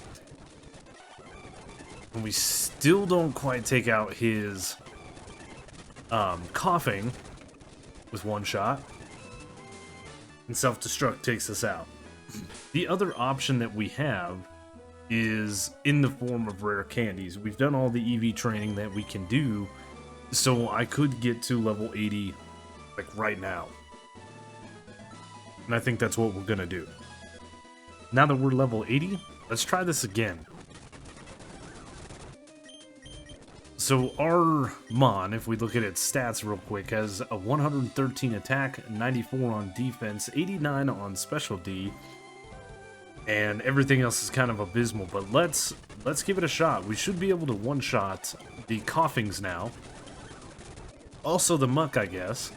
And we still don't quite take out his coughing with one shot. And self-destruct takes us out. The other option that we have is in the form of rare candies. We've done all the EV training that we can do, so I could get to level 80 like right now. And I think that's what we're gonna do. Now that we're level 80, let's try this again. So our Mon, if we look at its stats real quick, has a 113 attack, 94 on defense, 89 on special D, and everything else is kind of abysmal. But let's give it a shot. We should be able to one-shot the coughings now. Also the muck, I guess,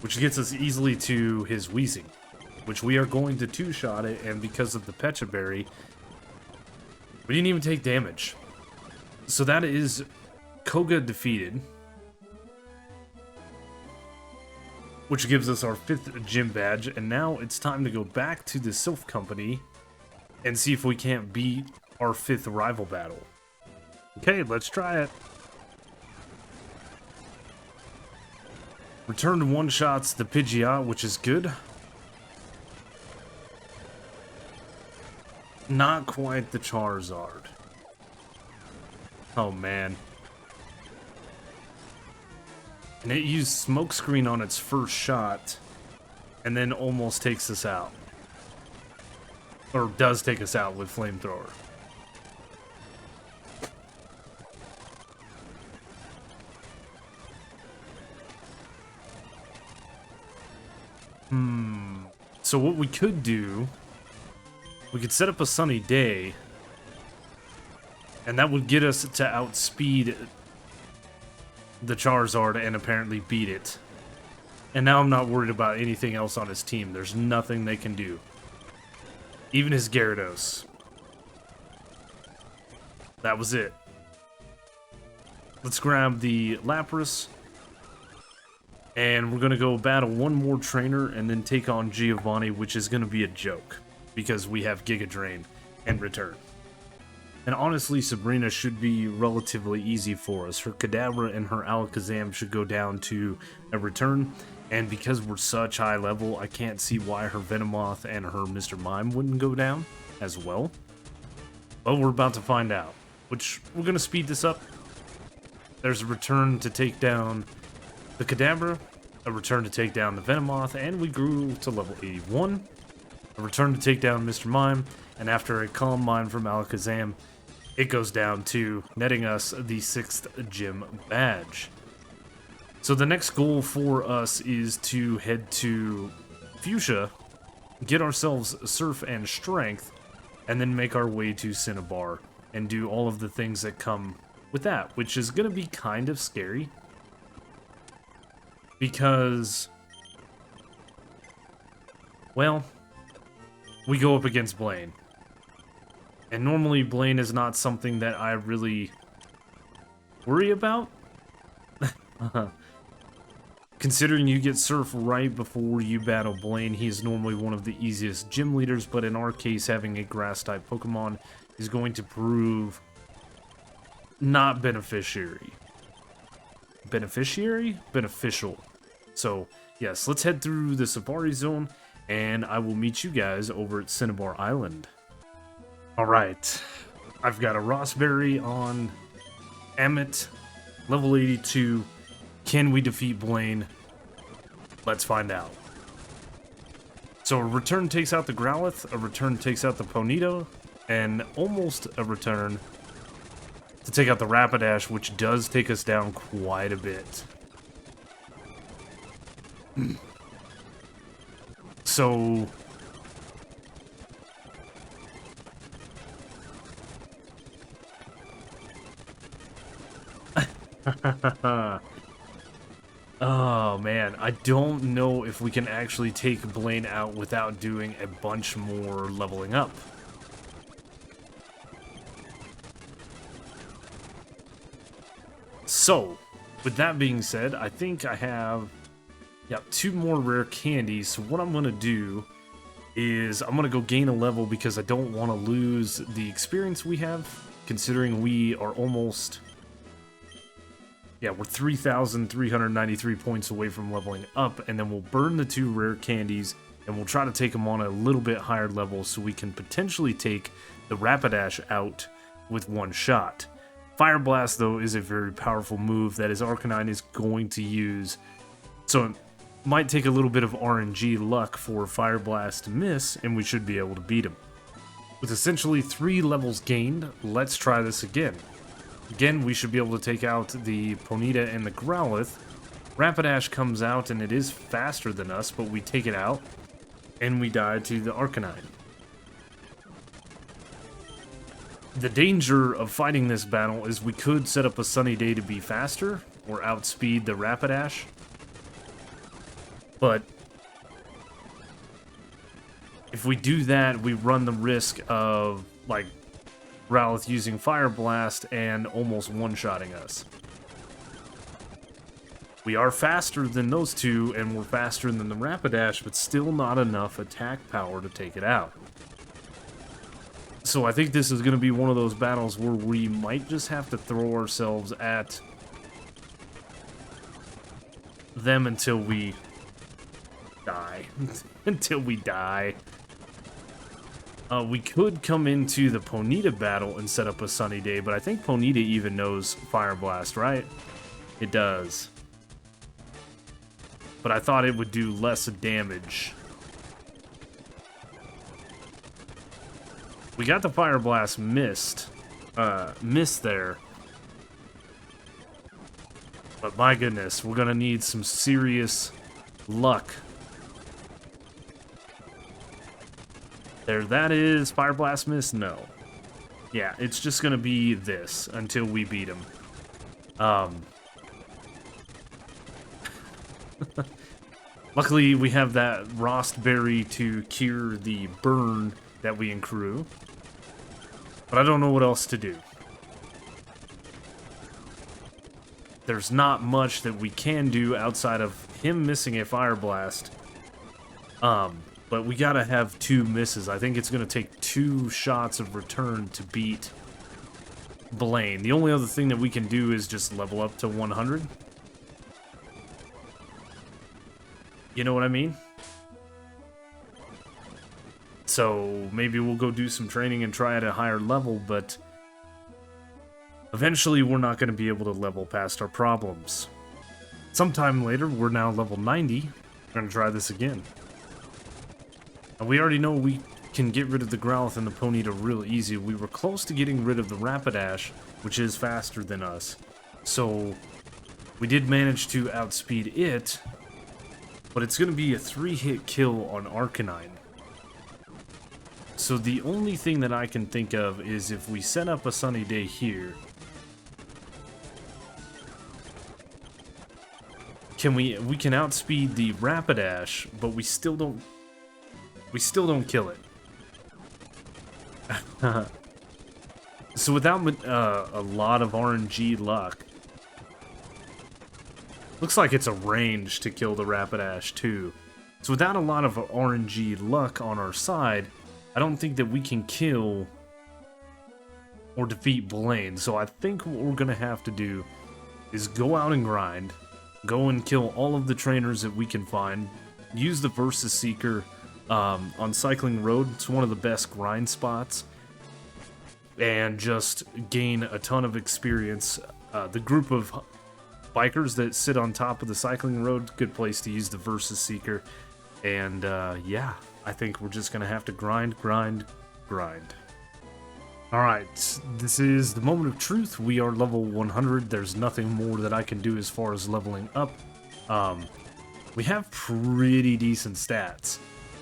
which gets us easily to his wheezing, which we are going to two-shot it, and because of the Pecha Berry, we didn't even take damage. So that is Koga defeated. which gives us our 5th gym badge, and now it's time to go back to the Sylph Company and see if we can't beat our 5th rival battle. Okay, let's try it. Return to one-shots the Pidgeot, which is good. Not quite the Charizard. Oh, man. And it used Smokescreen on its first shot, and then almost takes us out. Or does take us out with Flamethrower. So what we could do, we could set up a sunny day, and that would get us to outspeed the Charizard and apparently beat it. And now I'm not worried about anything else on his team. There's nothing they can do. Even his Gyarados. That was it. Let's grab the Lapras. And we're going to go battle one more trainer and then take on Giovanni, which is going to be a joke. Because we have Giga Drain and Return. And honestly, Sabrina should be relatively easy for us. Her Kadabra and her Alakazam should go down to a Return. And because we're such high level, I can't see why her Venomoth and her Mr. Mime wouldn't go down as well. But we're about to find out. Which, we're going to speed this up. There's a Return to take down the Kadabra, a Return to take down the Venomoth, and we grew to level 81. A Return to take down Mr. Mime, and after a Calm Mind from Alakazam, it goes down to netting us the 6th gym badge. So the next goal for us is to head to Fuchsia, get ourselves Surf and Strength, and then make our way to Cinnabar, and do all of the things that come with that, which is going to be kind of scary. Because, well, we go up against Blaine. And normally Blaine is not something that I really worry about. Considering you get Surf right before you battle Blaine, he is normally one of the easiest gym leaders, but in our case, having a Grass-type Pokemon is going to prove not beneficiary. Beneficial. So, yes, let's head through the Safari Zone, and I will meet you guys over at Cinnabar Island. Alright, I've got a Rossberry on Amit, level 82. Can we defeat Blaine? Let's find out. So a Return takes out the Growlithe, a Return takes out the Ponyta, and almost a Return to take out the Rapidash, which does take us down quite a bit. So oh man, I don't know if we can actually take Blaine out without doing a bunch more leveling up. So, with that being said, I think I have 2 more rare candies. So what I'm going to do is I'm going to go gain a level because I don't want to lose the experience we have, considering we are almost... yeah, we're 3,393 points away from leveling up, and then we'll burn the 2 rare candies, and we'll try to take them on a little bit higher level so we can potentially take the Rapidash out with one shot. Fire Blast, though, is a very powerful move that his Arcanine is going to use, so it might take a little bit of RNG luck for Fire Blast to miss, and we should be able to beat him. With essentially 3 levels gained, let's try this again. Again, we should be able to take out the Ponyta and the Growlithe. Rapidash comes out, and it is faster than us, but we take it out, and we die to the Arcanine. The danger of fighting this battle is we could set up a sunny day to be faster, or outspeed the Rapidash. But if we do that, we run the risk of, like, Growlithe using Fire Blast and almost one-shotting us. We are faster than those two, and we're faster than the Rapidash, but still not enough attack power to take it out. So I think this is going to be one of those battles where we might just have to throw ourselves at them until we die. Until we die. We could come into the Ponyta battle and set up a Sunny Day, but I think Ponyta even knows Fire Blast, right? It does. But I thought it would do less damage. We got the Fire Blast missed there. But my goodness, we're gonna need some serious luck. There, that is Fire Blast miss? No. Yeah, it's just gonna be this until we beat him. Luckily, we have that Rost Berry to cure the burn that we accrue. But I don't know what else to do. There's not much that we can do outside of him missing a Fire Blast. But we gotta have 2 misses. I think it's gonna take 2 shots of return to beat Blaine. The only other thing that we can do is just level up to 100. You know what I mean? So maybe we'll go do some training and try at a higher level, but eventually we're not going to be able to level past our problems. Sometime later, we're now level 90. We're going to try this again. And we already know we can get rid of the Growlithe and the Ponyta real easy. We were close to getting rid of the Rapidash, which is faster than us. So we did manage to outspeed it, but it's going to be a 3-hit kill on Arcanine. So the only thing that I can think of is if we set up a Sunny Day here, we can outspeed the Rapidash, but we still don't kill it. So without a lot of RNG luck, looks like it's a range to kill the Rapidash too. So without a lot of RNG luck on our side, I don't think that we can kill or defeat Blaine. So I think what we're gonna have to do is go out and grind, go and kill all of the trainers that we can find, use the Versus Seeker on Cycling Road. It's one of the best grind spots, and just gain a ton of experience. The group of bikers that sit on top of the Cycling Road, good place to use the Versus Seeker. And yeah, I think we're just gonna have to grind. Alright, this is the moment of truth. We are level 100. There's nothing more that I can do as far as leveling up. We have pretty decent stats.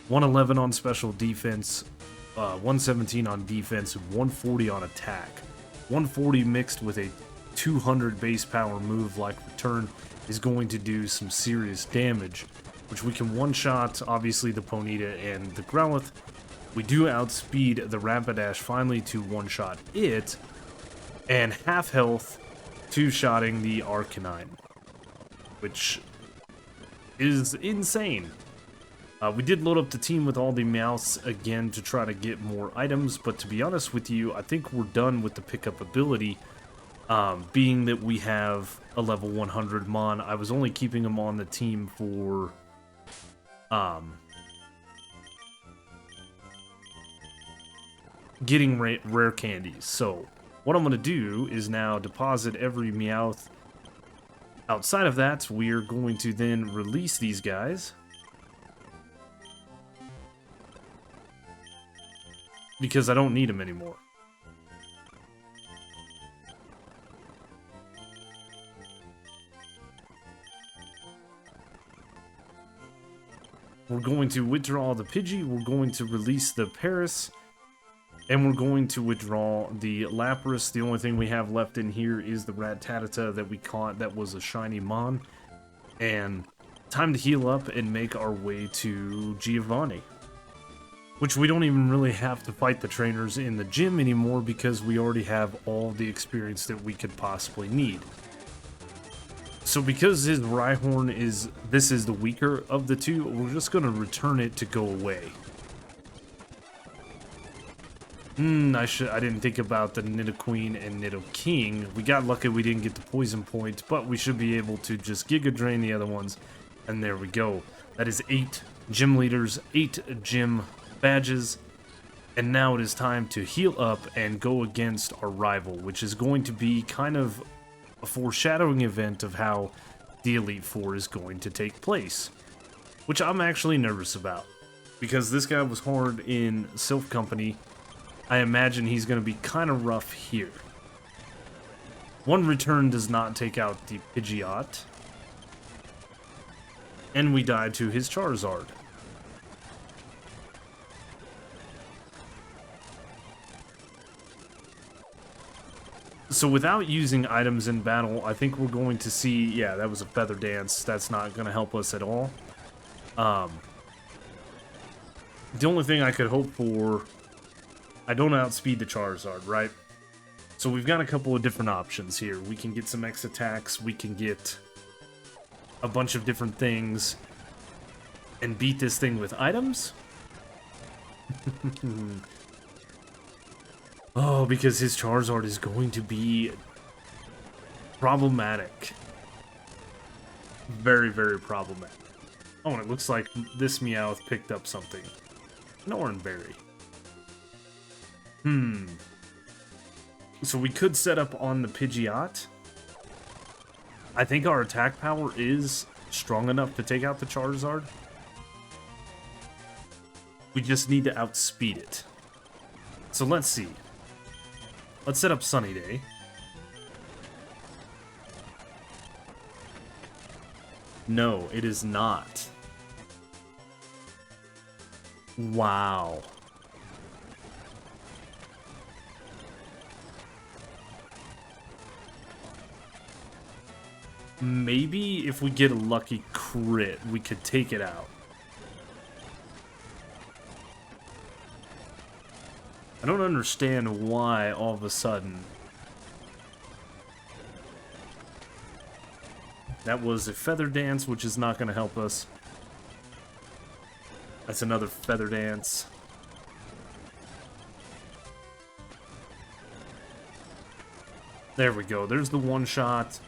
111 on special defense, 117 on defense, 140 on attack. 140 mixed with a 200 base power move like Return is going to do some serious damage, which we can one-shot, obviously, the Ponyta and the Growlithe. We do outspeed the Rapidash finally to one-shot it, and half health two-shotting the Arcanine, which is insane. We did load up the team with all the Meowths again to try to get more items, but to be honest with you, I think we're done with the pickup ability, being that we have a level 100 Mon. I was only keeping him on the team for getting rare candies. So what I'm going to do is now deposit every Meowth. Outside of that, we're going to then release these guys, because I don't need them anymore. We're going to withdraw the Pidgey, we're going to release the Paris, and we're going to withdraw the Lapras. The only thing we have left in here is the Rattata that we caught that was a shiny Mon. And time to heal up and make our way to Giovanni, which we don't even really have to fight the trainers in the gym anymore because we already have all the experience that we could possibly need. So because his Rhyhorn is, this is the weaker of the two, we're just going to return it to go away. I didn't think about the Nidoqueen and Nidoking. We got lucky we didn't get the poison point, but we should be able to just Giga Drain the other ones. And there we go. That is 8 gym leaders, 8 gym badges. And now it is time to heal up and go against our rival, which is going to be kind of a foreshadowing event of how the Elite Four is going to take place. Which I'm actually nervous about. Because this guy was hard in Sylph Company. I imagine he's going to be kind of rough here. One return does not take out the Pidgeot. And we die to his Charizard. So without using items in battle, I think we're going to see... Yeah, that was a Feather Dance. That's not going to help us at all. The only thing I could hope for... I don't outspeed the Charizard, right? So we've got a couple of different options here. We can get some X attacks, we can get a bunch of different things, and beat this thing with items? Oh, because his Charizard is going to be problematic. Very, very problematic. Oh, and it looks like this Meowth picked up something. An Oranberry. So we could set up on the Pidgeot. I think our attack power is strong enough to take out the Charizard. We just need to outspeed it. So let's see. Let's set up Sunny Day. No, it is not. Wow. Maybe if we get a lucky crit, we could take it out. I don't understand why all of a sudden. That was a Feather Dance, which is not going to help us. That's another Feather Dance. There we go. There's the one shot.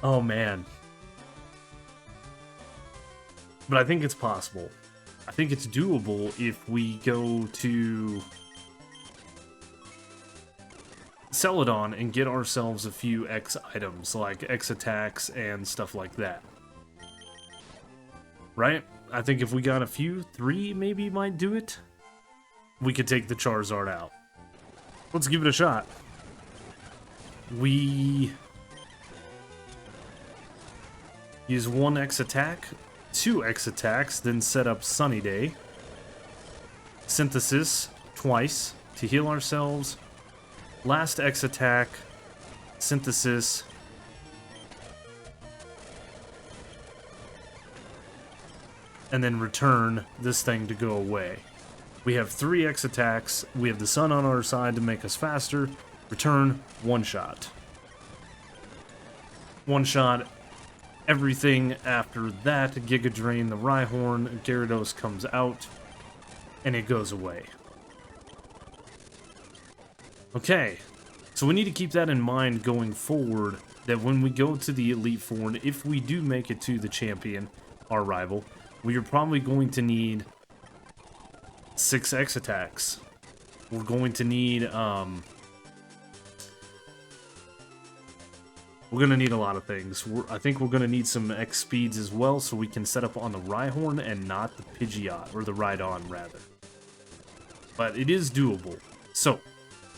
Oh man. But I think it's possible. I think it's doable if we go to Celadon and get ourselves a few X items, like X attacks and stuff like that. Right? I think if we got a few, 3 maybe might do it. We could take the Charizard out. Let's give it a shot. We use 1 X attack, 2 X attacks, then set up Sunny Day. Synthesis twice to heal ourselves. Last X attack, Synthesis. And then return this thing to go away. We have 3 X attacks. We have the sun on our side to make us faster. Return, 1 shot. 1 shot. Everything after that, Giga Drain the Rhyhorn, Gyarados comes out, and it goes away. Okay, so we need to keep that in mind going forward, that when we go to the Elite Four, and if we do make it to the champion, our rival, we are probably going to need 6 X attacks. We're going to need, we're going to need a lot of things. I think we're going to need some X speeds as well, so we can set up on the Rhyhorn and not the Pidgeot, or the Rhydon, rather. But it is doable. So,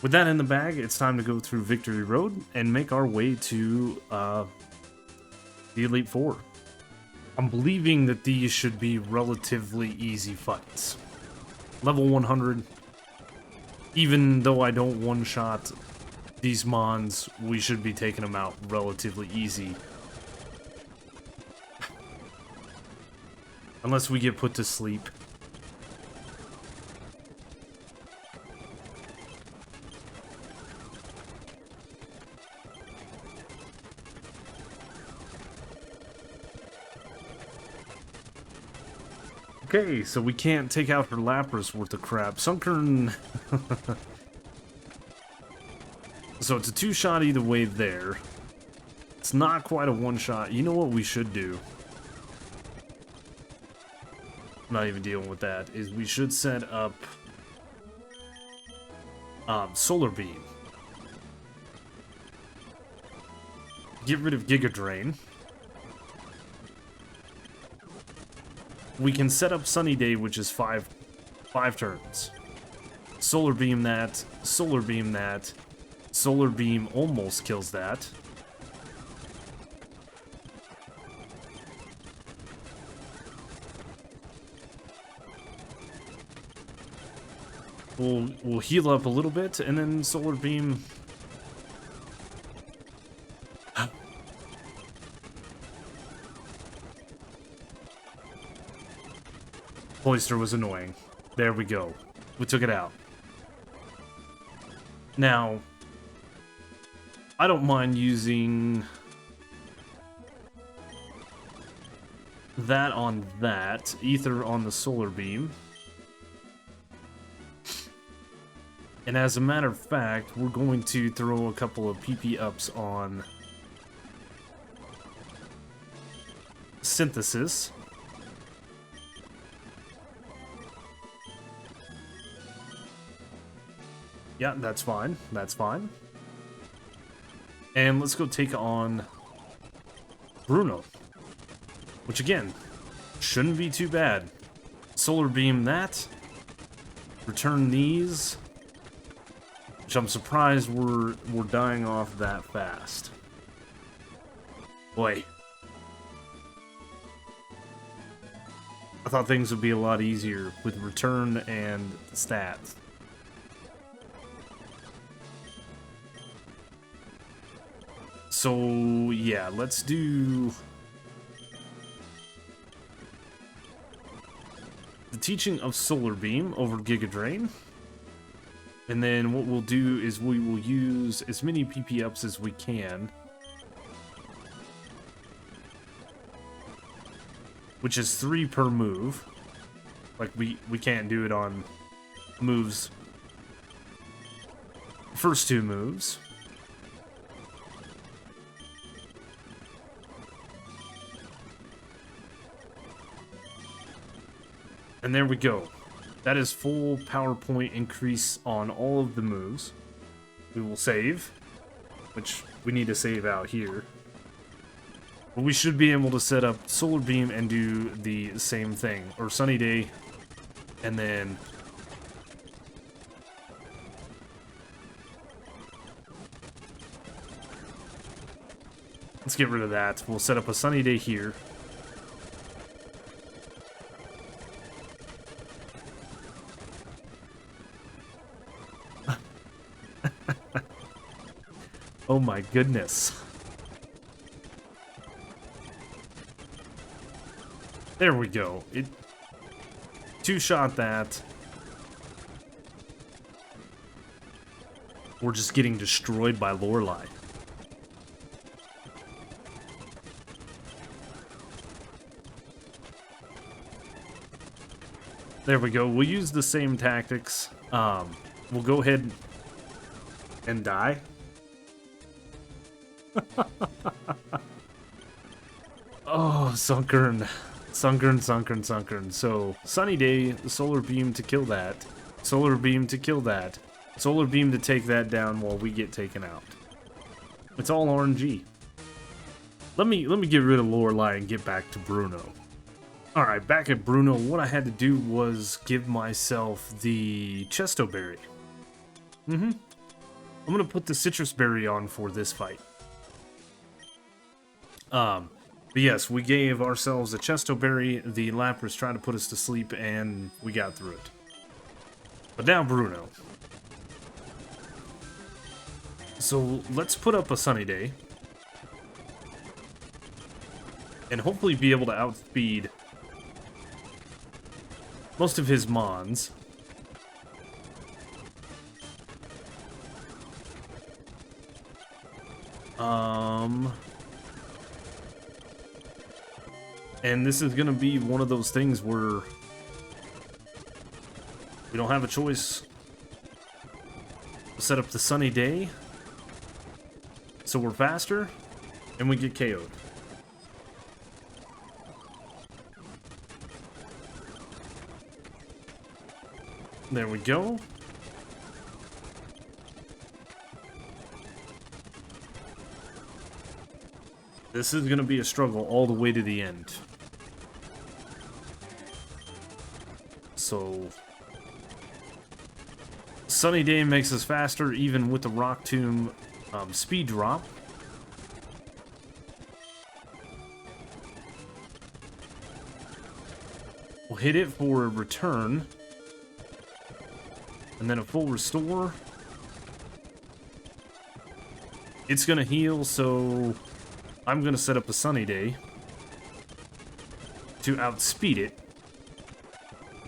with that in the bag, it's time to go through Victory Road and make our way to the Elite Four. I'm believing that these should be relatively easy fights. Level 100, even though I don't one-shot these mons, we should be taking them out relatively easy. Unless we get put to sleep. Okay, so we can't take out her Lapras worth of crap. Sunkern... So it's a two-shot either way there. It's not quite a one-shot. You know what we should do? I'm not even dealing with that. Is we should set up... Solar Beam. Get rid of Giga Drain. We can set up Sunny Day, which is five turns. Solar Beam that. Solar Beam that. Solar Beam almost kills that. We'll heal up a little bit, and then Solar Beam. Cloister was annoying. There we go. We took it out. Now, I don't mind using that on that, Ether on the Solar Beam. And as a matter of fact, we're going to throw a couple of PP ups on Synthesis. Yeah, that's fine. That's fine. And let's go take on Bruno. Which, again, shouldn't be too bad. Solar Beam that. Return these. Which I'm surprised we're dying off that fast. Boy. I thought things would be a lot easier with return and stats. So, yeah, let's do the teaching of Solar Beam over Giga Drain. And then what we'll do is we will use as many PP ups as we can. Which is 3 per move. Like, we can't do it on moves. First 2 moves. And there we go. That is full PowerPoint increase on all of the moves. We will save, which we need to save out here. But we should be able to set up Solar Beam and do the same thing. Or Sunny Day, and then... Let's get rid of that. We'll set up a Sunny Day here. Oh my goodness. There we go. It two-shot that. We're just getting destroyed by Lorelei. There we go. We'll use the same tactics. We'll go ahead and die. Oh, Sunkern. Sunkern. So, Sunny Day, the Solar Beam to kill that. Solar Beam to kill that. Solar Beam to take that down while we get taken out. It's all RNG. Let me get rid of Lorelei and get back to Bruno. Alright, back at Bruno, what I had to do was give myself the Chesto Berry. I'm gonna put the Citrus Berry on for this fight. But yes, we gave ourselves a Chesto Berry, the Lapras tried to put us to sleep, and we got through it. But now Bruno. So let's put up a Sunny Day. And hopefully be able to outspeed most of his Mons. And this is gonna be one of those things where We don't have a choice. Set up the sunny day. So we're faster, and we get KO'd. There we go. This is going to be a struggle all the way to the end. So, Sunny Day makes us faster, even with the Rock Tomb speed drop. We'll hit it for a return. And then a full restore. It's going to heal, so I'm going to set up a Sunny Day to outspeed it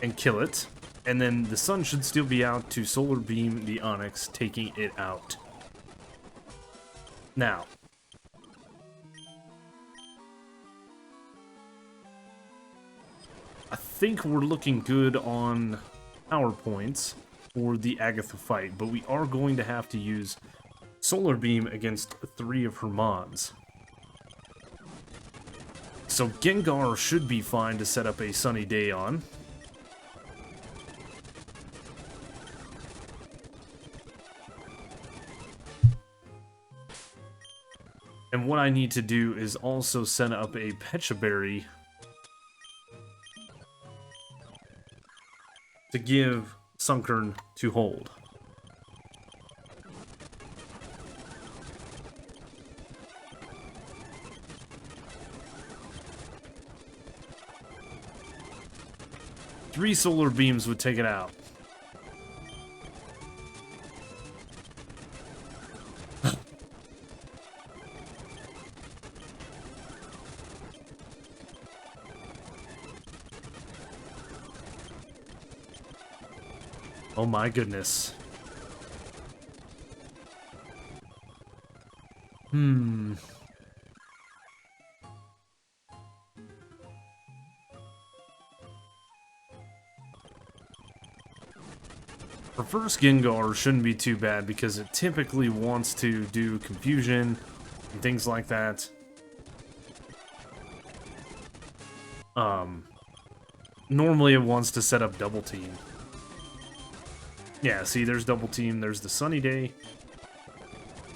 and kill it. And then the sun should still be out to Solar Beam the Onyx, taking it out. Now, I think we're looking good on power points for the Agatha fight, but we are going to have to use Solar Beam against 3 of her mons. So Gengar should be fine to set up a Sunny Day on. And what I need to do is also set up a Pecha Berry to give Sunkern to hold. Three Solar Beams would take it out. Oh my goodness. Her first Gengar shouldn't be too bad because it typically wants to do confusion and things like that. Normally it wants to set up double team. Yeah, see, there's double team, there's the Sunny Day,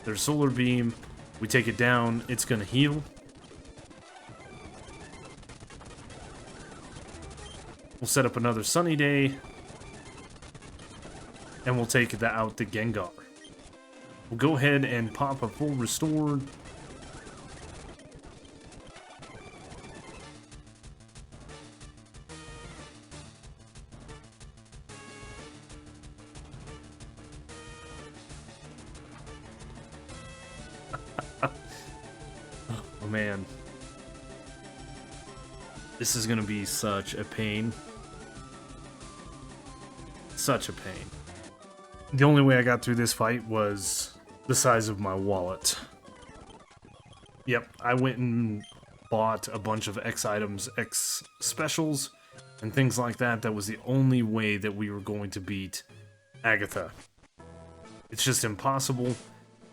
there's Solar Beam, we take it down, it's gonna heal. We'll set up another Sunny Day, and we'll take out the Gengar. We'll go ahead and pop a full restore. Oh man. This is gonna be such a pain. Such a pain. The only way I got through this fight was the size of my wallet. Yep, I went and bought a bunch of X items, X specials, and things like that. That was the only way that we were going to beat Agatha. It's just impossible.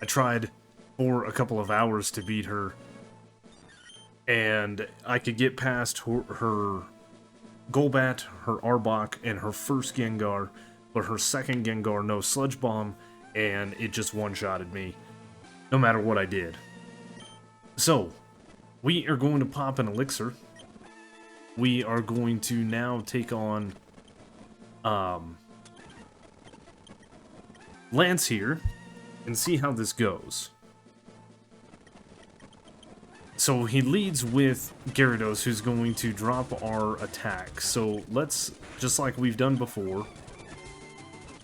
I tried for a couple of hours to beat her, and I could get past her Golbat, her Arbok, and her first Gengar, but her second Gengar, no Sludge Bomb, and it just one-shotted me, no matter what I did. So, we are going to pop an Elixir. We are going to now take on Lance here, and see how this goes. So he leads with Gyarados, who's going to drop our attack. So let's, just like we've done before,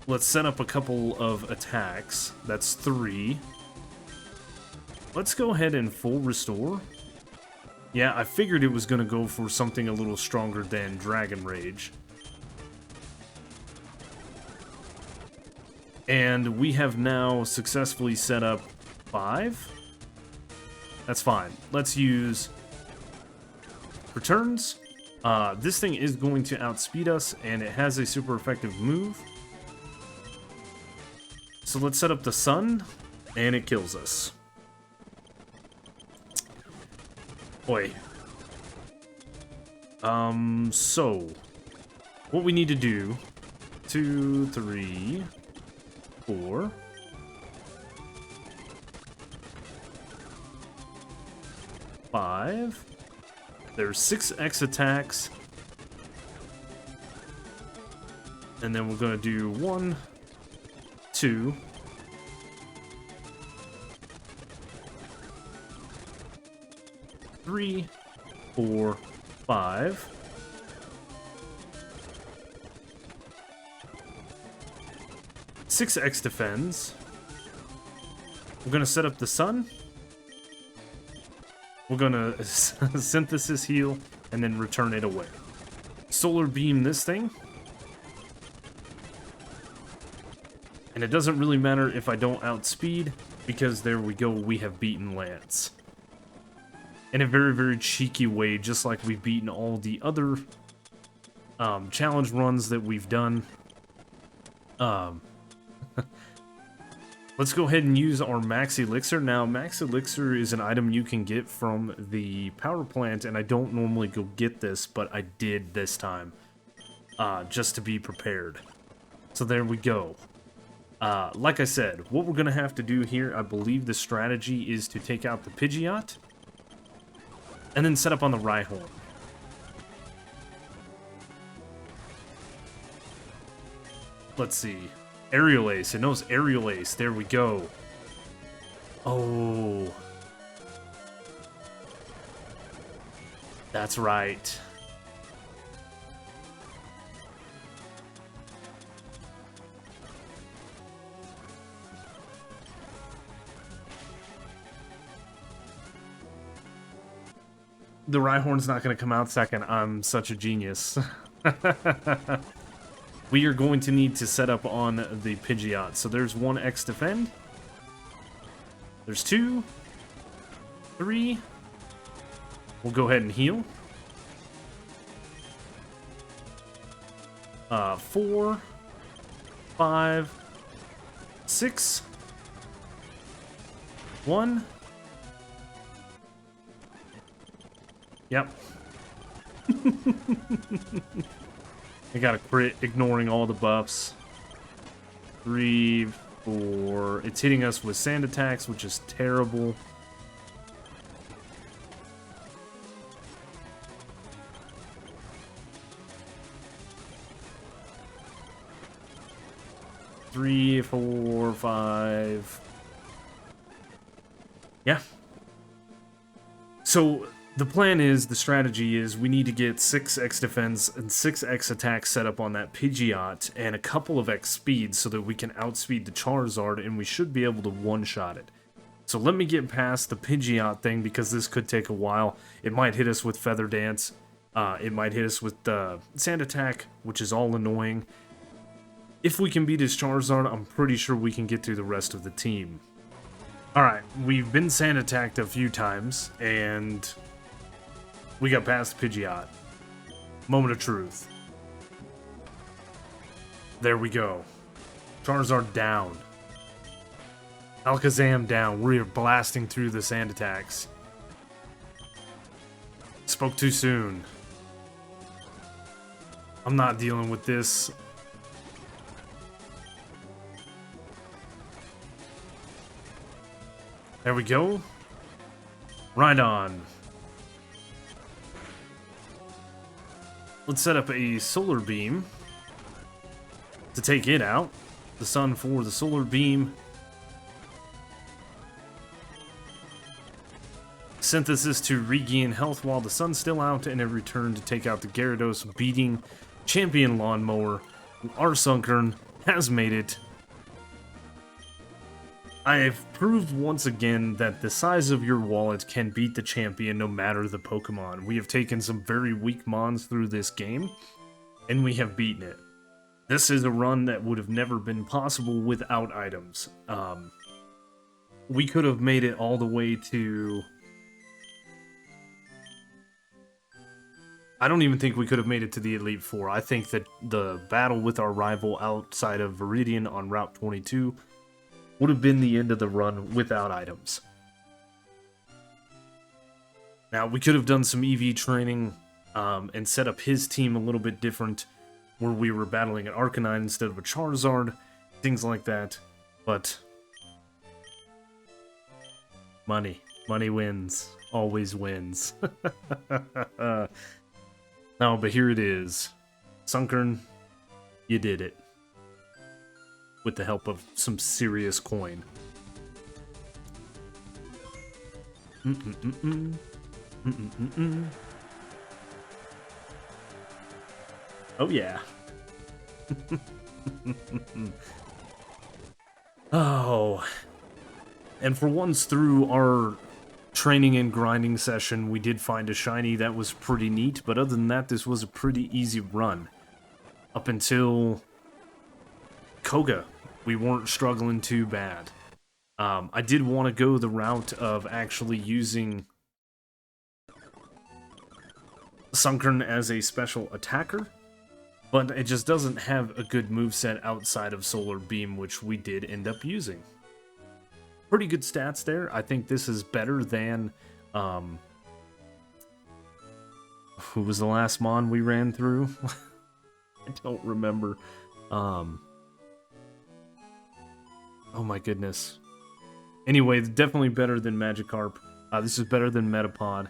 let's set up a couple of attacks. That's 3. Let's go ahead and full restore. Yeah, I figured it was going to go for something a little stronger than Dragon Rage. And we have now successfully set up 5. That's fine. Let's use returns, This thing is going to outspeed us, and it has a super effective move. So let's set up the sun, and it kills us. Boy. So what we need to do, 2, 3, 4. 5. There's 6 X attacks. And then we're gonna do 1, 2. 3, 4, 5. 6 X defends. We're gonna set up the sun. We're gonna synthesis heal and then return it away. Solar beam this thing. And it doesn't really matter if I don't outspeed, because there we go, we have beaten Lance. In a very, very cheeky way, just like we've beaten all the other challenge runs that we've done. Let's go ahead and use our Max Elixir. Now, Max Elixir is an item you can get from the power plant, and I don't normally go get this, but I did this time, just to be prepared. So there we go. Like I said, what we're going to have to do here, I believe the strategy is to take out the Pidgeot, and then set up on the Rhyhorn. Let's see. Aerial Ace. It knows Aerial Ace. There we go. Oh. That's right. The Rhyhorn's not going to come out second. I'm such a genius. We are going to need to set up on the Pidgeot. So there's 1 X defend. There's 2. 3. We'll go ahead and heal. 4. 5. 6. 1. Yep. I got a crit, ignoring all the buffs. 3, 4. It's hitting us with sand attacks, which is terrible. Three, 4, 5. Yeah. So the plan is, the strategy is, we need to get 6 X defense and 6 X attacks set up on that Pidgeot and a couple of X speeds so that we can outspeed the Charizard, and we should be able to one-shot it. So let me get past the Pidgeot thing, because this could take a while. It might hit us with Feather Dance. It might hit us with Sand Attack, which is all annoying. If we can beat his Charizard, I'm pretty sure we can get through the rest of the team. Alright, we've been Sand Attacked a few times, and we got past Pidgeot. Moment of truth. There we go. Charizard down. Alakazam down. We are blasting through the sand attacks. Spoke too soon. I'm not dealing with this. There we go. Right on. Let's set up a solar beam to take it out. The sun for the solar beam. Synthesis to regain health while the sun's still out, and a return to take out the Gyarados, beating Champion Lawnmower. Our Sunkern has made it. I have proved once again that the size of your wallet can beat the champion no matter the Pokemon. We have taken some very weak mons through this game, and we have beaten it. This is a run that would have never been possible without items. We could have made it all the way to... I don't even think we could have made it to the Elite Four. I think that the battle with our rival outside of Viridian on Route 22 would have been the end of the run without items. Now, we could have done some EV training and set up his team a little bit different, where we were battling an Arcanine instead of a Charizard, things like that, but money wins, always wins. No, but here it is. Sunkern, you did it. With the help of some serious coin. Oh yeah. Oh. And for once through our training and grinding session, we did find a shiny that was pretty neat, but other than that, this was a pretty easy run. Up until Koga, we weren't struggling too bad. I did want to go the route of actually using Sunkern as a special attacker, but it just doesn't have a good moveset outside of Solar Beam, which we did end up using. Pretty good stats there. I think this is better than, who was the last Mon we ran through? I don't remember. Oh my goodness. Anyway, definitely better than Magikarp. This is better than Metapod,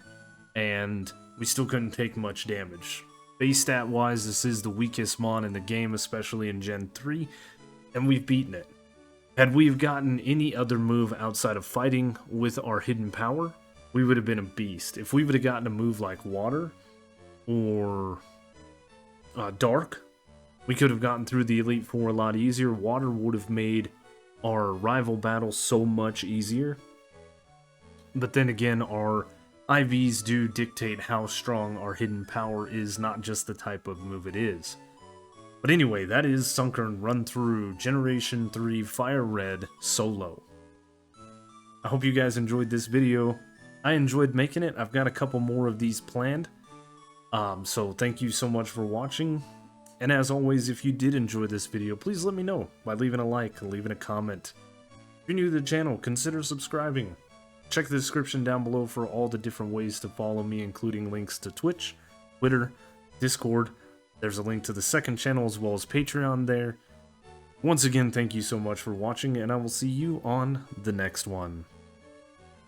and we still couldn't take much damage. Base stat-wise, this is the weakest Mon in the game, especially in Gen 3, and we've beaten it. Had we gotten any other move outside of fighting with our hidden power, we would have been a beast. If we would have gotten a move like Water or Dark, we could have gotten through the Elite Four a lot easier. Water would have made our rival battle so much easier. But then again, our IVs do dictate how strong our hidden power is, not just the type of move it is. But anyway, that is Sunkern run through Generation 3 FireRed solo. I hope you guys enjoyed this video. I enjoyed making it. I've got a couple more of these planned. So thank you so much for watching. And as always, if you did enjoy this video, please let me know by leaving a like, leaving a comment. If you're new to the channel, consider subscribing. Check the description down below for all the different ways to follow me, including links to Twitch, Twitter, Discord. There's a link to the second channel as well as Patreon there. Once again, thank you so much for watching, and I will see you on the next one.